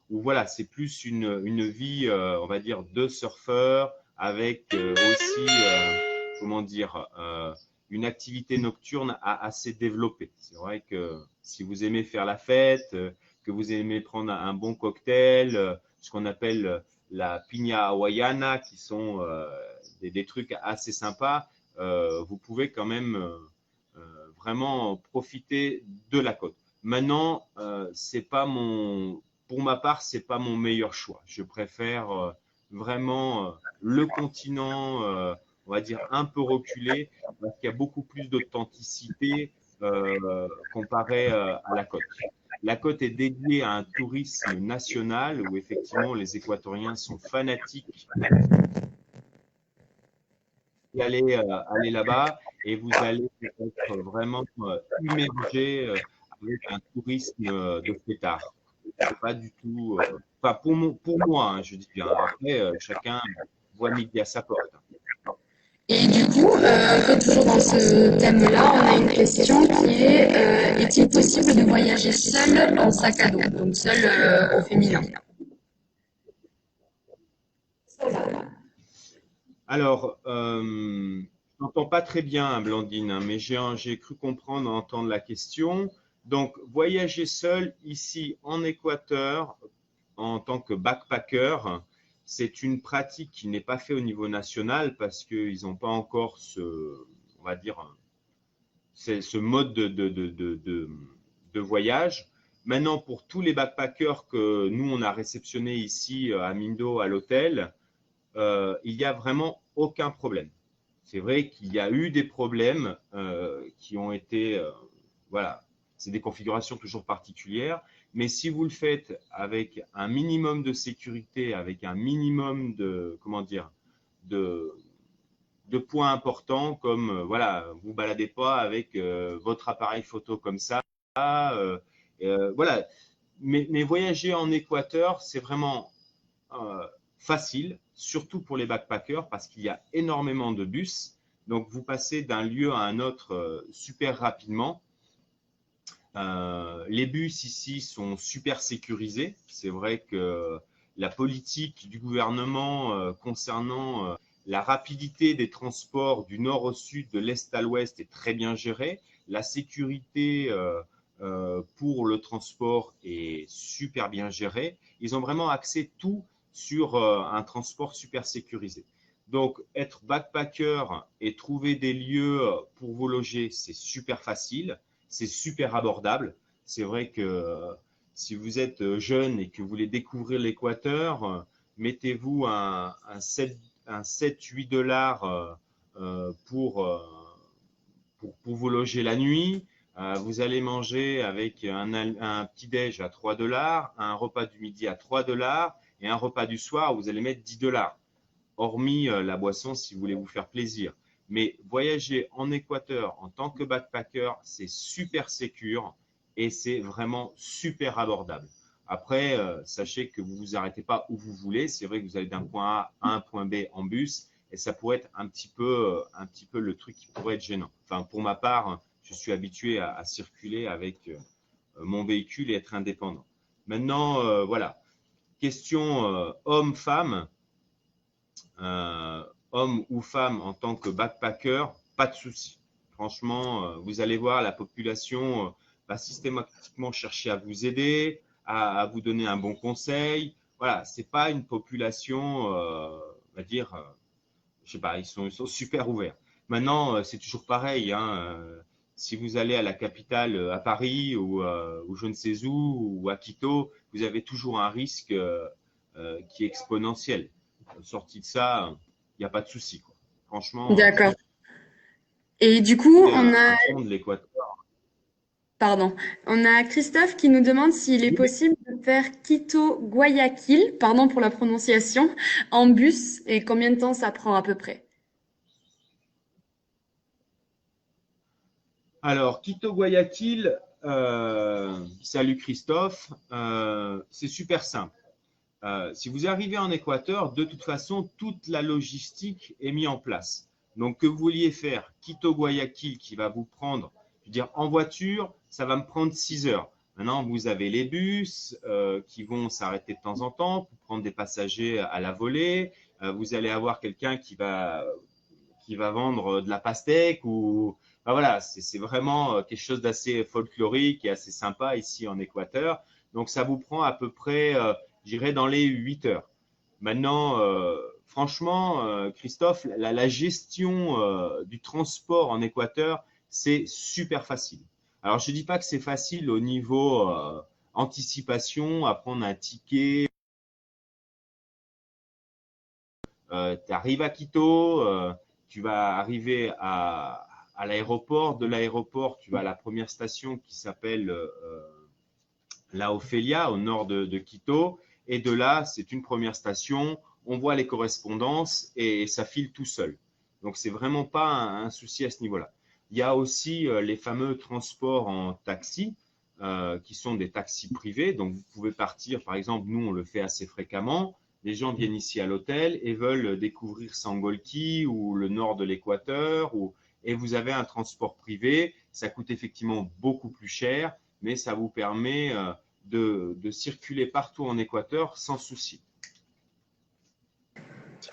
où voilà, c'est plus une vie, on va dire, de surfeur avec aussi, comment dire, une activité nocturne assez développée. C'est vrai que si vous aimez faire la fête, que vous aimez prendre un bon cocktail, ce qu'on appelle la piña hawaiana, qui sont des trucs assez sympas, vous pouvez quand même vraiment profiter de la côte. Maintenant, c'est pas pour ma part, c'est pas mon meilleur choix. Je préfère vraiment le continent, on va dire un peu reculé, parce qu'il y a beaucoup plus d'authenticité comparé à la côte. La côte est dédiée à un tourisme national où effectivement les Équatoriens sont fanatiques aller là-bas et vous allez être vraiment immergé avec un tourisme de fêtard. C'est pas du tout. Enfin, pour moi, hein, je dis bien. Après, chacun voit midi à sa porte. Et du coup, un peu toujours dans ce thème-là, on a une question qui est est-il possible de voyager seul en sac à dos, donc seul au féminin? Alors, je n'entends pas très bien, hein, Blandine, hein, mais j'ai cru comprendre, entendre la question. Donc, voyager seul ici en Équateur en tant que backpacker, c'est une pratique qui n'est pas faite au niveau national parce qu'ils n'ont pas encore on va dire, ce mode de voyage. Maintenant, pour tous les backpackers que nous, on a réceptionnés ici à Mindo, à l'hôtel, il n'y a vraiment aucun problème. C'est vrai qu'il y a eu des problèmes qui ont été, voilà, c'est des configurations toujours particulières, mais si vous le faites avec un minimum de sécurité, avec un minimum de, comment dire, de, de points importants comme, voilà, vous baladez pas avec votre appareil photo comme ça, voilà. Mais voyager en Équateur, c'est vraiment facile, surtout pour les backpackers, parce qu'il y a énormément de bus. Donc, vous passez d'un lieu à un autre super rapidement. Les bus ici sont super sécurisés. C'est vrai que la politique du gouvernement concernant la rapidité des transports du nord au sud, de l'est à l'ouest est très bien gérée. La sécurité pour le transport est super bien gérée. Ils ont vraiment axé tout sur un transport super sécurisé. Donc, être backpacker et trouver des lieux pour vous loger, c'est super facile, c'est super abordable. C'est vrai que si vous êtes jeune et que vous voulez découvrir l'Équateur, mettez-vous un 7-8 dollars pour vous loger la nuit. Vous allez manger avec un petit-déj à 3 dollars, un repas du midi à 3 dollars et un repas du soir, vous allez mettre 10 dollars, hormis la boisson si vous voulez vous faire plaisir. Mais voyager en Équateur en tant que backpacker, c'est super sécure et c'est vraiment super abordable. Après, sachez que vous ne vous arrêtez pas où vous voulez. C'est vrai que vous allez d'un point A à un point B en bus et ça pourrait être un petit peu le truc qui pourrait être gênant. Enfin, pour ma part, je suis habitué à circuler avec mon véhicule et être indépendant. Maintenant, voilà. Question homme-femme. Homme ou femme en tant que backpacker, pas de souci. Franchement, vous allez voir, la population va systématiquement chercher à vous aider, à vous donner un bon conseil. Voilà, c'est pas une population, on va dire, je sais pas, ils sont super ouverts. Maintenant, c'est toujours pareil, hein, si vous allez à la capitale, à Paris ou je ne sais où, ou à Quito, vous avez toujours un risque qui est exponentiel. Sorti de ça, il n'y a pas de souci, quoi. Franchement, D'accord. Et du coup, c'est un pont de l'Équateur. pardon, on a Christophe qui nous demande s'il est possible de faire Quito-Guayaquil, pardon pour la prononciation, en bus et combien de temps ça prend à peu près. Alors, Quito Guayaquil, salut Christophe, c'est super simple. Si vous arrivez en Équateur, de toute façon, toute la logistique est mise en place. Donc, que vous vouliez faire Quito-Guayaquil qui va vous prendre, je veux dire, en voiture, ça va me prendre 6 heures. Maintenant, vous avez les bus qui vont s'arrêter de temps en temps pour prendre des passagers à la volée. Vous allez avoir quelqu'un qui va vendre de la pastèque ou ben voilà, c'est vraiment quelque chose d'assez folklorique et assez sympa ici en Équateur. Donc ça vous prend à peu près, j'irai dans les 8 heures. Maintenant, franchement, Christophe, la gestion du transport en Équateur, c'est super facile. Alors je ne dis pas que c'est facile au niveau anticipation, à prendre un ticket. Tu arrives à Quito, tu vas arriver à l'aéroport. De l'aéroport, tu vas à la première station qui s'appelle La Ophelia, au nord de Quito. Et de là, c'est une première station. On voit les correspondances et ça file tout seul. Donc, c'est vraiment pas un souci à ce niveau-là. Il y a aussi les fameux transports en taxi, qui sont des taxis privés. Donc, vous pouvez partir, par exemple, nous, on le fait assez fréquemment. Les gens viennent ici à l'hôtel et veulent découvrir Sangolquí ou le nord de l'Équateur, et vous avez un transport privé. Ça coûte effectivement beaucoup plus cher, mais ça vous permet de circuler partout en Équateur sans souci.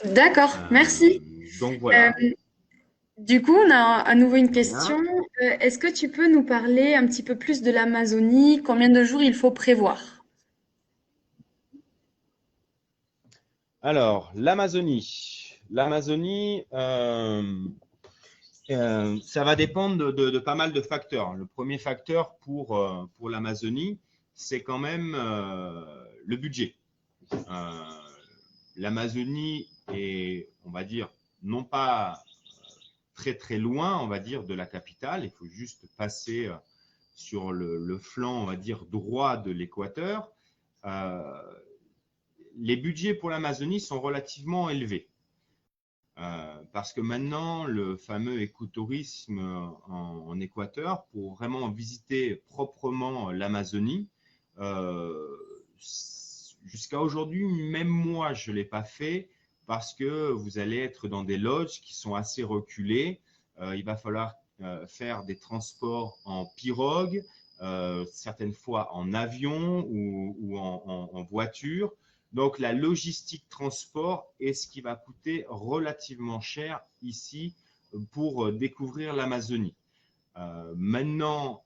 D'accord, merci. Donc Euh, voilà. du coup, on a à nouveau une De rien. question. Est-ce que tu peux nous parler un petit peu plus de l'Amazonie? Combien de jours il faut prévoir? Alors, l'Amazonie. L'Amazonie, ça va dépendre de pas mal de facteurs. Le premier facteur pour l'Amazonie, c'est quand même le budget. Euh, L'Amazonie est, on va dire, non pas très très loin, on va dire, de la capitale. Il faut juste passer sur le flanc, on va dire, droit de l'équateur. Euh, les budgets pour l'Amazonie sont relativement élevés. Parce que maintenant, le fameux écotourisme en Équateur, pour vraiment visiter proprement l'Amazonie, euh, jusqu'à aujourd'hui, même moi, je ne l'ai pas fait parce que vous allez être dans des lodges qui sont assez reculées. Il va falloir faire des transports en pirogue, certaines fois en avion ou en voiture. Donc, la logistique transport est ce qui va coûter relativement cher ici pour découvrir l'Amazonie. Maintenant,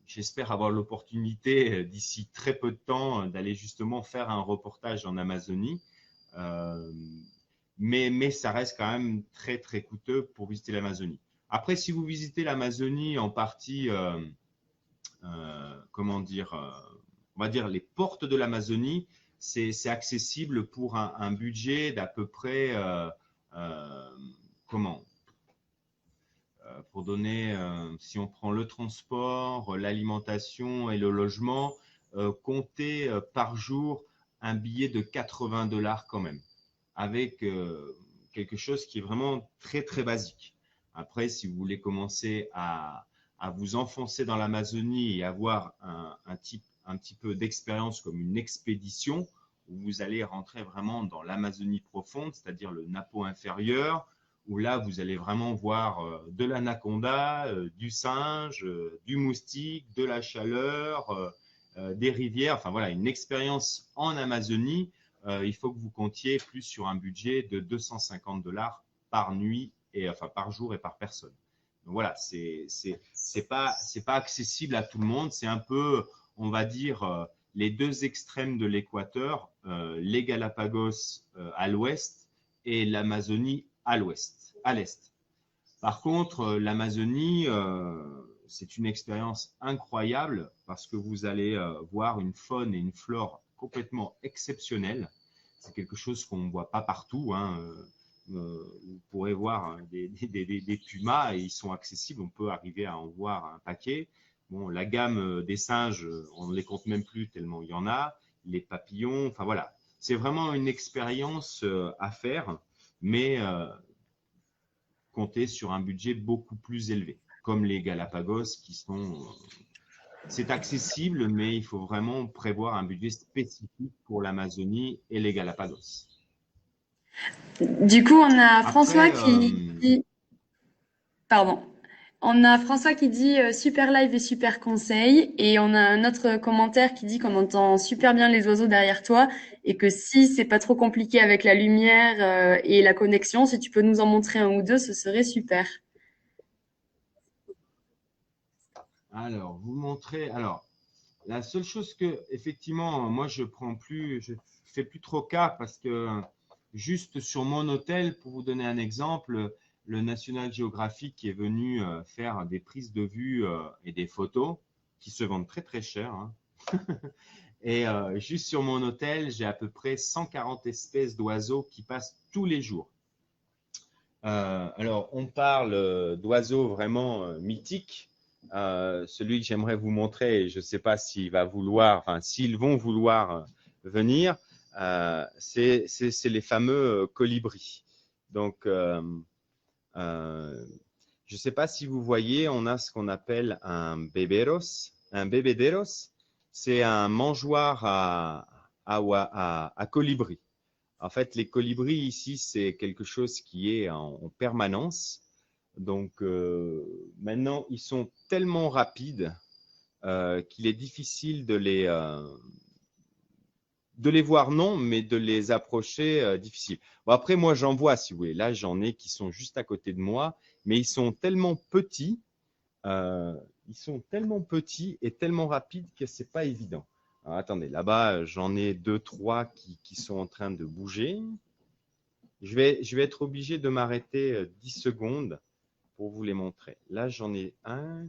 j'espère avoir l'opportunité d'ici très peu de temps d'aller justement faire un reportage en Amazonie. Euh, mais ça reste quand même très, très coûteux pour visiter l'Amazonie. Après, si vous visitez l'Amazonie en partie, comment dire, on va dire les portes de l'Amazonie, c'est accessible pour un budget d'à peu près, euh, comment pour donner, si on prend le transport, l'alimentation et le logement, comptez par jour un billet de 80 $ quand même, avec quelque chose qui est vraiment très très basique. Après, si vous voulez commencer à vous enfoncer dans l'Amazonie et avoir un petit peu d'expérience comme une expédition, où vous allez rentrer vraiment dans l'Amazonie profonde, c'est-à-dire le Napo inférieur, où là, vous allez vraiment voir de l'anaconda, du singe, du moustique, de la chaleur, des rivières, enfin voilà, une expérience en Amazonie. Il faut que vous comptiez plus sur un budget de 250 $ par nuit, et enfin par jour et par personne. Donc voilà, c'est pas accessible à tout le monde. C'est un peu, on va dire, les deux extrêmes de l'équateur, les Galapagos à l'ouest et l'Amazonie à l'ouest, à l'est. Par contre, l'Amazonie, c'est une expérience incroyable parce que vous allez voir une faune et une flore complètement exceptionnelles. C'est quelque chose qu'on ne voit pas partout, hein. Vous pourrez voir des pumas et ils sont accessibles. On peut arriver à en voir un paquet. Bon, la gamme des singes, on ne les compte même plus tellement il y en a. Les papillons, enfin voilà. C'est vraiment une expérience à faire, mais compter sur un budget beaucoup plus élevé, comme les Galapagos qui sont. C'est accessible, mais il faut vraiment prévoir un budget spécifique pour l'Amazonie et les Galapagos. Du coup, on a François Après, qui dit, pardon, on a François qui dit super live et super conseil, et on a un autre commentaire qui dit qu'on entend super bien les oiseaux derrière toi et que si c'est pas trop compliqué avec la lumière et la connexion, si tu peux nous en montrer un ou deux, ce serait super. vous montrez. Alors, la seule chose que, effectivement, moi, je fais plus trop cas parce que juste sur mon hôtel, pour vous donner un exemple, le National Geographic est venu faire des prises de vue et des photos qui se vendent très très cher, hein. Et juste sur mon hôtel, j'ai à peu près 140 espèces d'oiseaux qui passent tous les jours. Alors, on parle d'oiseaux vraiment mythiques. Celui que j'aimerais vous montrer, et je ne sais pas s'il va vouloir, enfin, s'ils vont vouloir venir, c'est les fameux colibris. Donc, je ne sais pas si vous voyez, on a ce qu'on appelle un beberos. Un bebederos, c'est un mangeoire à colibri. En fait, les colibris ici, c'est quelque chose qui est en permanence. Donc, maintenant, ils sont tellement rapides qu'il est difficile de les voir, non, mais de les approcher, difficile. Bon, après, moi, j'en vois, si vous voulez. Là, j'en ai qui sont juste à côté de moi, mais ils sont tellement petits, euh, ils sont tellement petits et tellement rapides que c'est pas évident. Alors, attendez, là-bas, j'en ai deux, trois qui sont en train de bouger. Je vais être obligé de m'arrêter 10 secondes pour vous les montrer. Là, j'en ai un.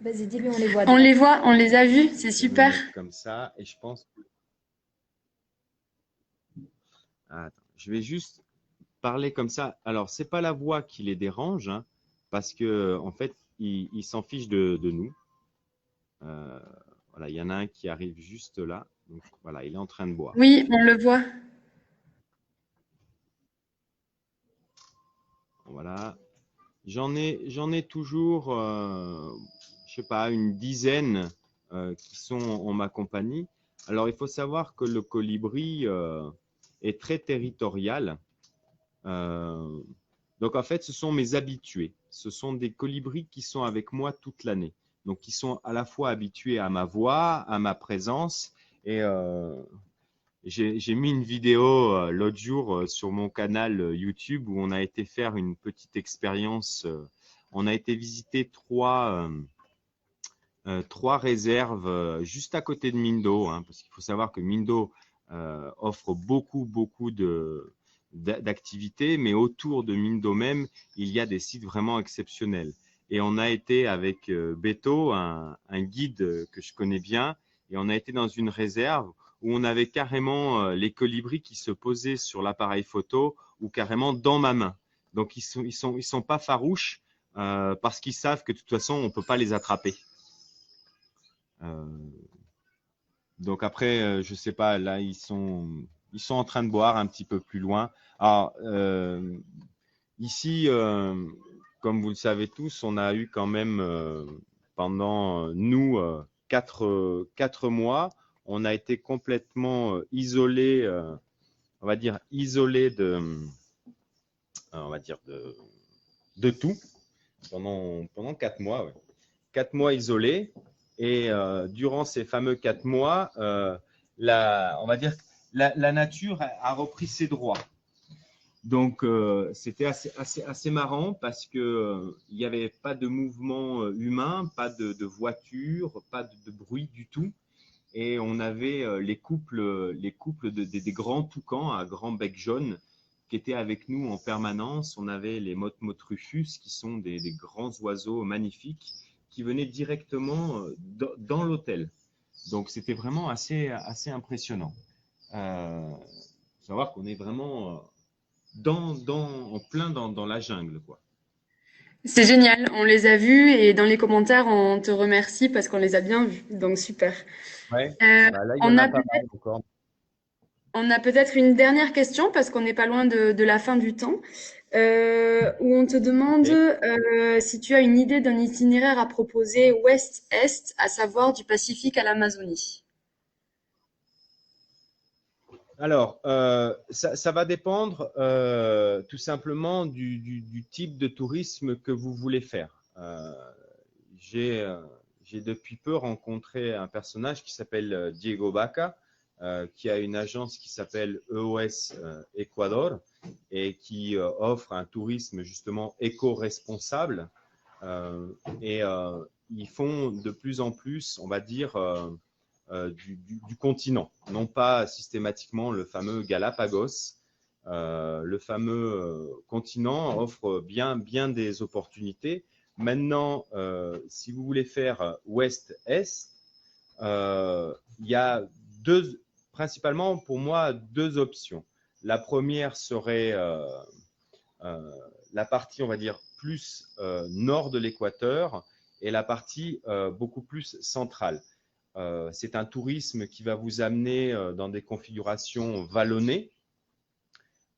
Vas-y, dis-lui, on les voit. On les voit, on les a vus, c'est Je vais me super. mettre comme ça et je pense que… Attends, je vais juste parler comme ça. Alors, c'est pas la voix qui les dérange, hein, parce que en fait, ils s'en fichent de nous. Euh, voilà, il y en a un qui arrive juste là. Donc voilà, il est en train de boire. Oui, on le voit. Voilà. J'en ai toujours, je sais pas, une dizaine qui sont en ma compagnie. Alors, il faut savoir que le colibri est très territorial. Euh, donc, en fait, ce sont mes habitués. Ce sont des colibris qui sont avec moi toute l'année. Donc, qui sont à la fois habitués à ma voix, à ma présence. Et j'ai mis une vidéo l'autre jour sur mon canal YouTube où on a été faire une petite expérience. On a été visiter trois réserves juste à côté de Mindo, hein, parce qu'il faut savoir que Mindo offre beaucoup d'activités, mais autour de Mindo même, il y a des sites vraiment exceptionnels. Et on a été avec Beto, un guide que je connais bien, et on a été dans une réserve où on avait carrément les colibris qui se posaient sur l'appareil photo ou carrément dans ma main. Donc ils sont pas farouches parce qu'ils savent que de toute façon on peut pas les attraper. Euh, donc après, je sais pas, là ils sont en train de boire un petit peu plus loin. Alors ici, comme vous le savez tous, on a eu quand même pendant nous 4 mois, on a été complètement isolé, on va dire isolé on va dire de tout pendant 4 mois. Ouais. 4 mois isolés. Et durant ces fameux 4 mois, on va dire la nature a repris ses droits. Donc, c'était assez marrant parce que il n'y avait pas de mouvement humain, pas de voiture, pas de bruit du tout. Et on avait les couples des grands toucans à grand bec jaune qui étaient avec nous en permanence. On avait les Motmotrufus, qui sont des grands oiseaux magnifiques, qui venaient directement dans l'hôtel. Donc, c'était vraiment assez impressionnant. Savoir qu'on est vraiment en plein dans la jungle, quoi. C'est génial, on les a vus et dans les commentaires, on te remercie parce qu'on les a bien vus. Donc super. Ouais. Euh, Bah là, il y en on a a pas mal encore. On a peut-être une dernière question parce qu'on n'est pas loin de la fin du temps, où on te demande Et si tu as une idée d'un itinéraire à proposer ouest-est, à savoir du Pacifique à l'Amazonie. alors, ça va dépendre tout simplement du type de tourisme que vous voulez faire. J'ai j'ai depuis peu rencontré un personnage qui s'appelle Diego Baca, qui a une agence qui s'appelle EOS Ecuador et qui offre un tourisme justement éco-responsable. Et ils font de plus en plus, on va dire, du continent, non pas systématiquement le fameux Galapagos. Le fameux continent offre bien des opportunités. Maintenant, si vous voulez faire ouest-est, il y a principalement pour moi deux options. La première serait la partie, on va dire, plus nord de l'équateur et la partie beaucoup plus centrale. C'est un tourisme qui va vous amener dans des configurations vallonnées.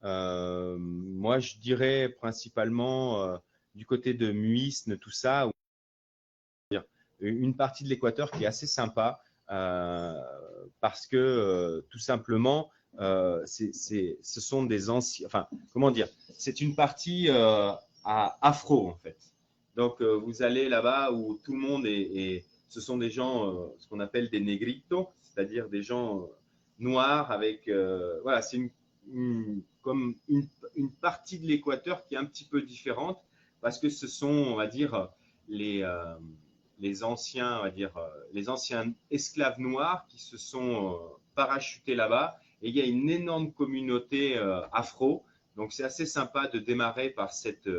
Moi, je dirais principalement du côté de Muisne, tout ça, une partie de l'Équateur qui est assez sympa parce que tout simplement, ce sont des anciens, enfin, comment dire, c'est une partie afro en fait. Donc, vous allez là-bas où tout le monde ce sont des gens, ce qu'on appelle des negritos, c'est-à-dire des gens noirs avec, voilà, c'est comme une partie de l'Équateur qui est un petit peu différente parce que ce sont, on va dire, les, euh, les anciens, on va dire, les anciens esclaves noirs qui se sont parachutés là-bas. Et il y a une énorme communauté afro. Donc, c'est assez sympa de démarrer par cette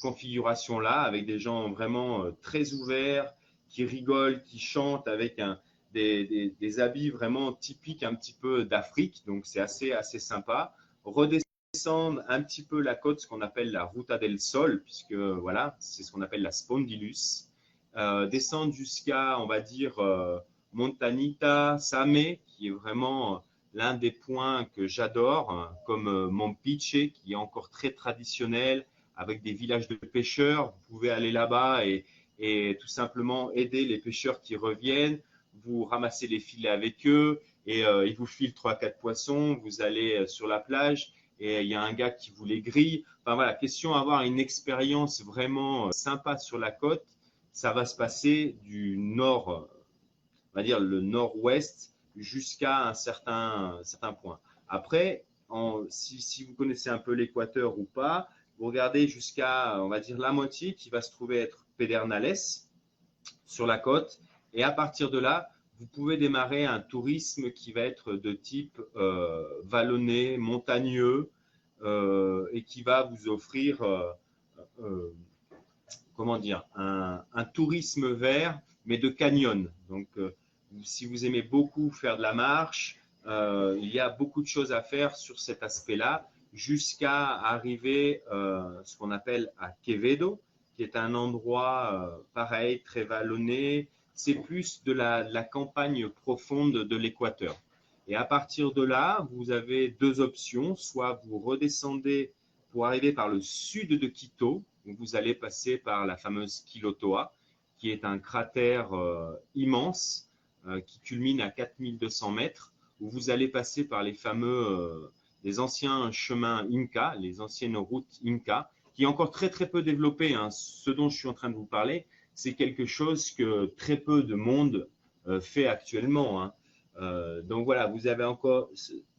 configuration-là avec des gens vraiment très ouverts, qui rigolent, qui chantent avec des habits vraiment typiques un petit peu d'Afrique. Donc, c'est assez sympa. Redescendre un petit peu la côte, ce qu'on appelle la Ruta del Sol, puisque voilà, c'est ce qu'on appelle la Spondylus. Descendre jusqu'à, on va dire, Montanita, Same, qui est vraiment l'un des points que j'adore, hein, comme Mompiche, qui est encore très traditionnel, avec des villages de pêcheurs. Vous pouvez aller là-bas et tout simplement aider les pêcheurs qui reviennent. Vous ramassez les filets avec eux et ils vous filent 3-4 poissons. Vous allez sur la plage et il y a un gars qui vous les grille. Enfin voilà, question d'avoir une expérience vraiment sympa sur la côte. Ça va se passer du nord, on va dire le nord-ouest, jusqu'à un certain point. Après, si vous connaissez un peu l'équateur ou pas, vous regardez jusqu'à, on va dire, la moitié qui va se trouver être Pedernales sur la côte. Et à partir de là, vous pouvez démarrer un tourisme qui va être de type vallonné, montagneux, et qui va vous offrir euh, comment dire, un tourisme vert, mais de canyon. Donc, si vous aimez beaucoup faire de la marche, il y a beaucoup de choses à faire sur cet aspect-là, jusqu'à arriver ce qu'on appelle à Quevedo, qui est un endroit pareil, très vallonné. C'est plus de la campagne profonde de l'Équateur. Et à partir de là, vous avez deux options. Soit vous redescendez pour arriver par le sud de Quito, où vous allez passer par la fameuse Quilotoa, qui est un cratère immense qui culmine à 4200 mètres, où vous allez passer par les anciens chemins Inca, les anciennes routes Inca, qui est encore très peu développé. Hein. Ce dont je suis en train de vous parler, c'est quelque chose que très peu de monde fait actuellement. Hein. Donc voilà, vous avez encore,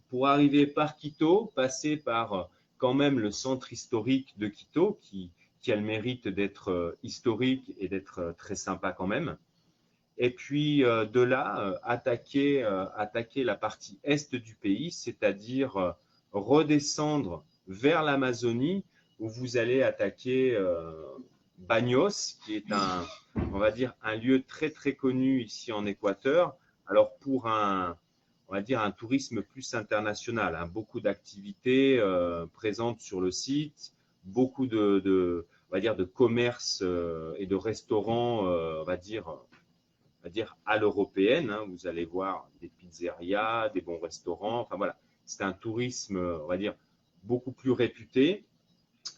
pour arriver par Quito, passer par quand même le centre historique de Quito, qui a le mérite d'être historique et d'être très sympa quand même. Et puis de là, attaquer la partie est du pays, c'est-à-dire redescendre vers l'Amazonie, où vous allez attaquer Bagnos, qui est on va dire, un lieu très connu ici en Équateur. Alors pour on va dire un tourisme plus international, hein, beaucoup d'activités présentes sur le site, beaucoup on va dire, de commerces et de restaurants, on va dire à l'européenne. Hein. Vous allez voir des pizzerias, des bons restaurants. Enfin voilà, c'est un tourisme, on va dire, beaucoup plus réputé.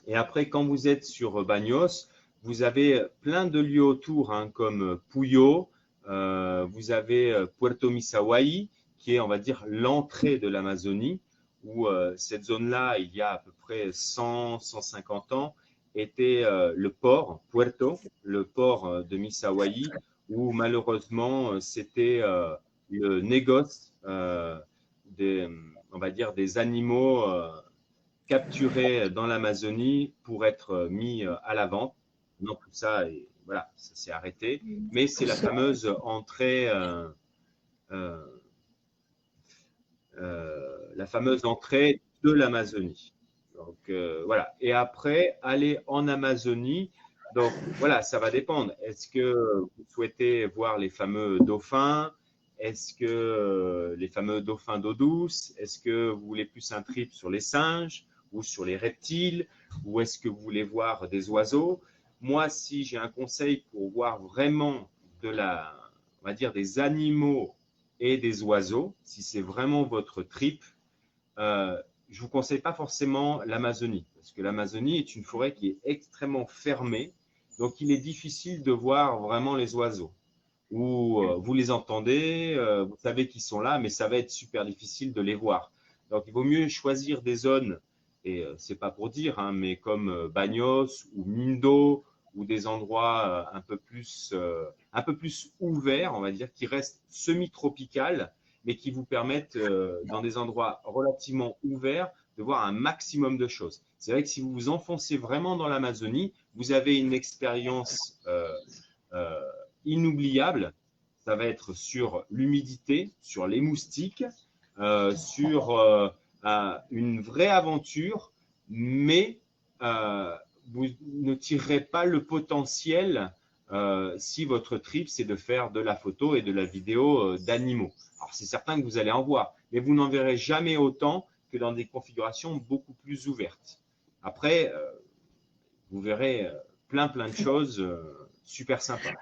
Et après, quand vous êtes sur Bagnos, vous avez plein de lieux autour, hein, comme Puyo, vous avez Puerto Misawaí, qui est, on va dire, l'entrée de l'Amazonie, où cette zone-là, il y a à peu près 100-150 ans, était le port, Puerto, le port de Misawaí, où malheureusement, c'était le négoce on va dire, des animaux capturés dans l'Amazonie pour être mis à la vente. Non, tout ça, et voilà, ça s'est arrêté. Mais c'est la fameuse entrée, euh, la fameuse entrée de l'Amazonie. Donc voilà. Et après, aller en Amazonie. Donc voilà, ça va dépendre. Est-ce que vous souhaitez voir les fameux dauphins? Est-ce que les fameux dauphins d'eau douce? Est-ce que vous voulez plus un trip sur les singes ou sur les reptiles? Ou est-ce que vous voulez voir des oiseaux? Moi, si j'ai un conseil pour voir vraiment on va dire des animaux et des oiseaux, si c'est vraiment votre trip, euh, je ne vous conseille pas forcément l'Amazonie, parce que l'Amazonie est une forêt qui est extrêmement fermée, donc il est difficile de voir vraiment les oiseaux. Ou vous les entendez, vous savez qu'ils sont là, mais ça va être super difficile de les voir. Donc il vaut mieux choisir des zones, et c'est pas pour dire, hein, mais comme Bagnos ou Mindo, ou des endroits un peu plus ouverts, on va dire, qui restent semi-tropicales, mais qui vous permettent, dans des endroits relativement ouverts, de voir un maximum de choses. C'est vrai que si vous vous enfoncez vraiment dans l'Amazonie, vous avez une expérience euh, inoubliable. Ça va être sur l'humidité, sur les moustiques, sur une vraie aventure, mais vous ne tirerez pas le potentiel si votre trip, c'est de faire de la photo et de la vidéo d'animaux. Alors, c'est certain que vous allez en voir, mais vous n'en verrez jamais autant que dans des configurations beaucoup plus ouvertes. Après, vous verrez plein de choses super sympas.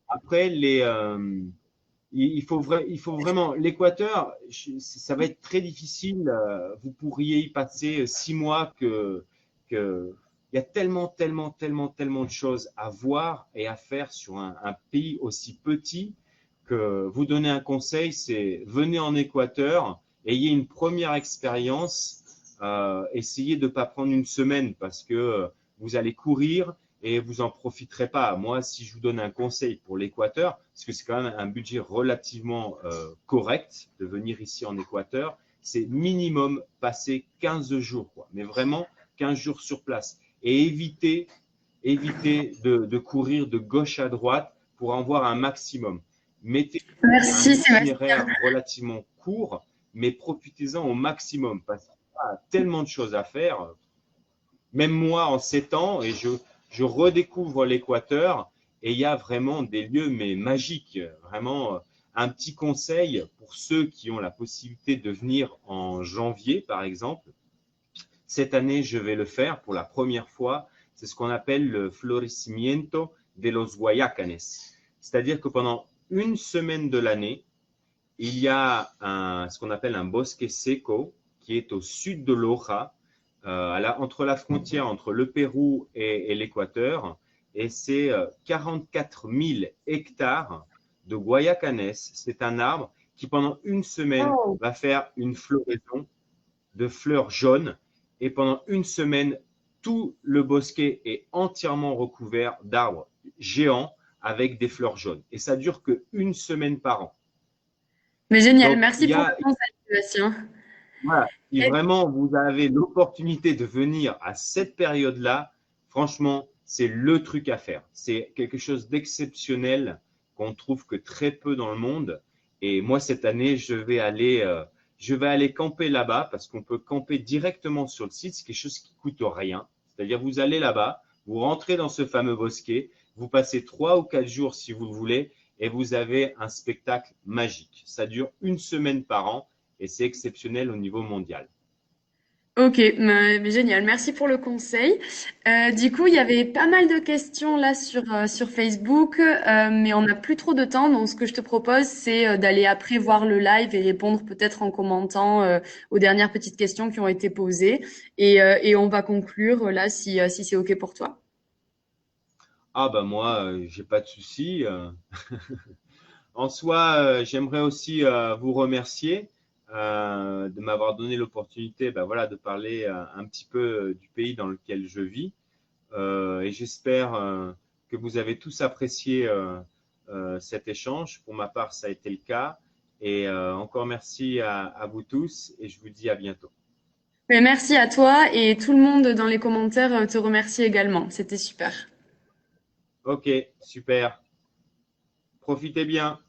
Après, il faut vraiment l'Équateur, ça va être très difficile. Vous pourriez y passer 6 mois il y a tellement de choses à voir et à faire sur un pays aussi petit que vous donner un conseil, c'est venez en Équateur, ayez une première expérience, essayez de ne pas prendre une semaine parce que vous allez courir et vous en profiterez pas. Moi, si je vous donne un conseil pour l'Équateur, parce que c'est quand même un budget relativement correct de venir ici en Équateur, c'est minimum passer 15 jours, quoi. Mais vraiment 15 jours sur place. Et éviter de courir de gauche à droite pour en voir un maximum. Mettez un Merci Sébastien. itinéraire relativement court, mais profitez-en au maximum parce qu'il y a tellement de choses à faire. Même moi, en 7 ans, et je redécouvre l'Équateur et il y a vraiment des lieux mais magiques. Vraiment, un petit conseil pour ceux qui ont la possibilité de venir en janvier, par exemple. Cette année, je vais le faire pour la première fois. C'est ce qu'on appelle le florecimiento de los Guayacanes. C'est-à-dire que pendant une semaine de l'année, il y a ce qu'on appelle un bosque seco qui est au sud de Loja, entre la frontière entre le Pérou et l'Équateur. Et c'est 44 000 hectares de Guayacanes. C'est un arbre qui, pendant une semaine, Oh. va faire une floraison de fleurs jaunes. Et pendant une semaine, tout le bosquet est entièrement recouvert d'arbres géants avec des fleurs jaunes. Et ça dure qu'une semaine par an. Mais génial, Donc, merci pour le conseil, Sébastien. voilà, si vraiment vous avez l'opportunité de venir à cette période-là, franchement, c'est le truc à faire. C'est quelque chose d'exceptionnel qu'on trouve que très peu dans le monde. Et moi, cette année, je vais aller camper là-bas parce qu'on peut camper directement sur le site. C'est quelque chose qui coûte rien. C'est-à-dire, vous allez là-bas, vous rentrez dans ce fameux bosquet, vous passez 3 ou 4 jours si vous le voulez, et vous avez un spectacle magique. Ça dure une semaine par an et c'est exceptionnel au niveau mondial. Ok, mais génial, merci pour le conseil. Du coup, il y avait pas mal de questions là sur Facebook, mais on n'a plus trop de temps. Donc, ce que je te propose, c'est d'aller après voir le live et répondre peut-être en commentant aux dernières petites questions qui ont été posées. Et on va conclure là si c'est ok pour toi. Ah bah moi, j'ai pas de souci. En soi, j'aimerais aussi vous remercier de m'avoir donné l'opportunité, bah, voilà, de parler un petit peu du pays dans lequel je vis. Et j'espère que vous avez tous apprécié cet échange. Pour ma part, ça a été le cas. Et encore merci à vous tous et je vous dis à bientôt. Mais merci à toi et tout le monde dans les commentaires te remercie également. C'était super. Ok, super. Profitez bien.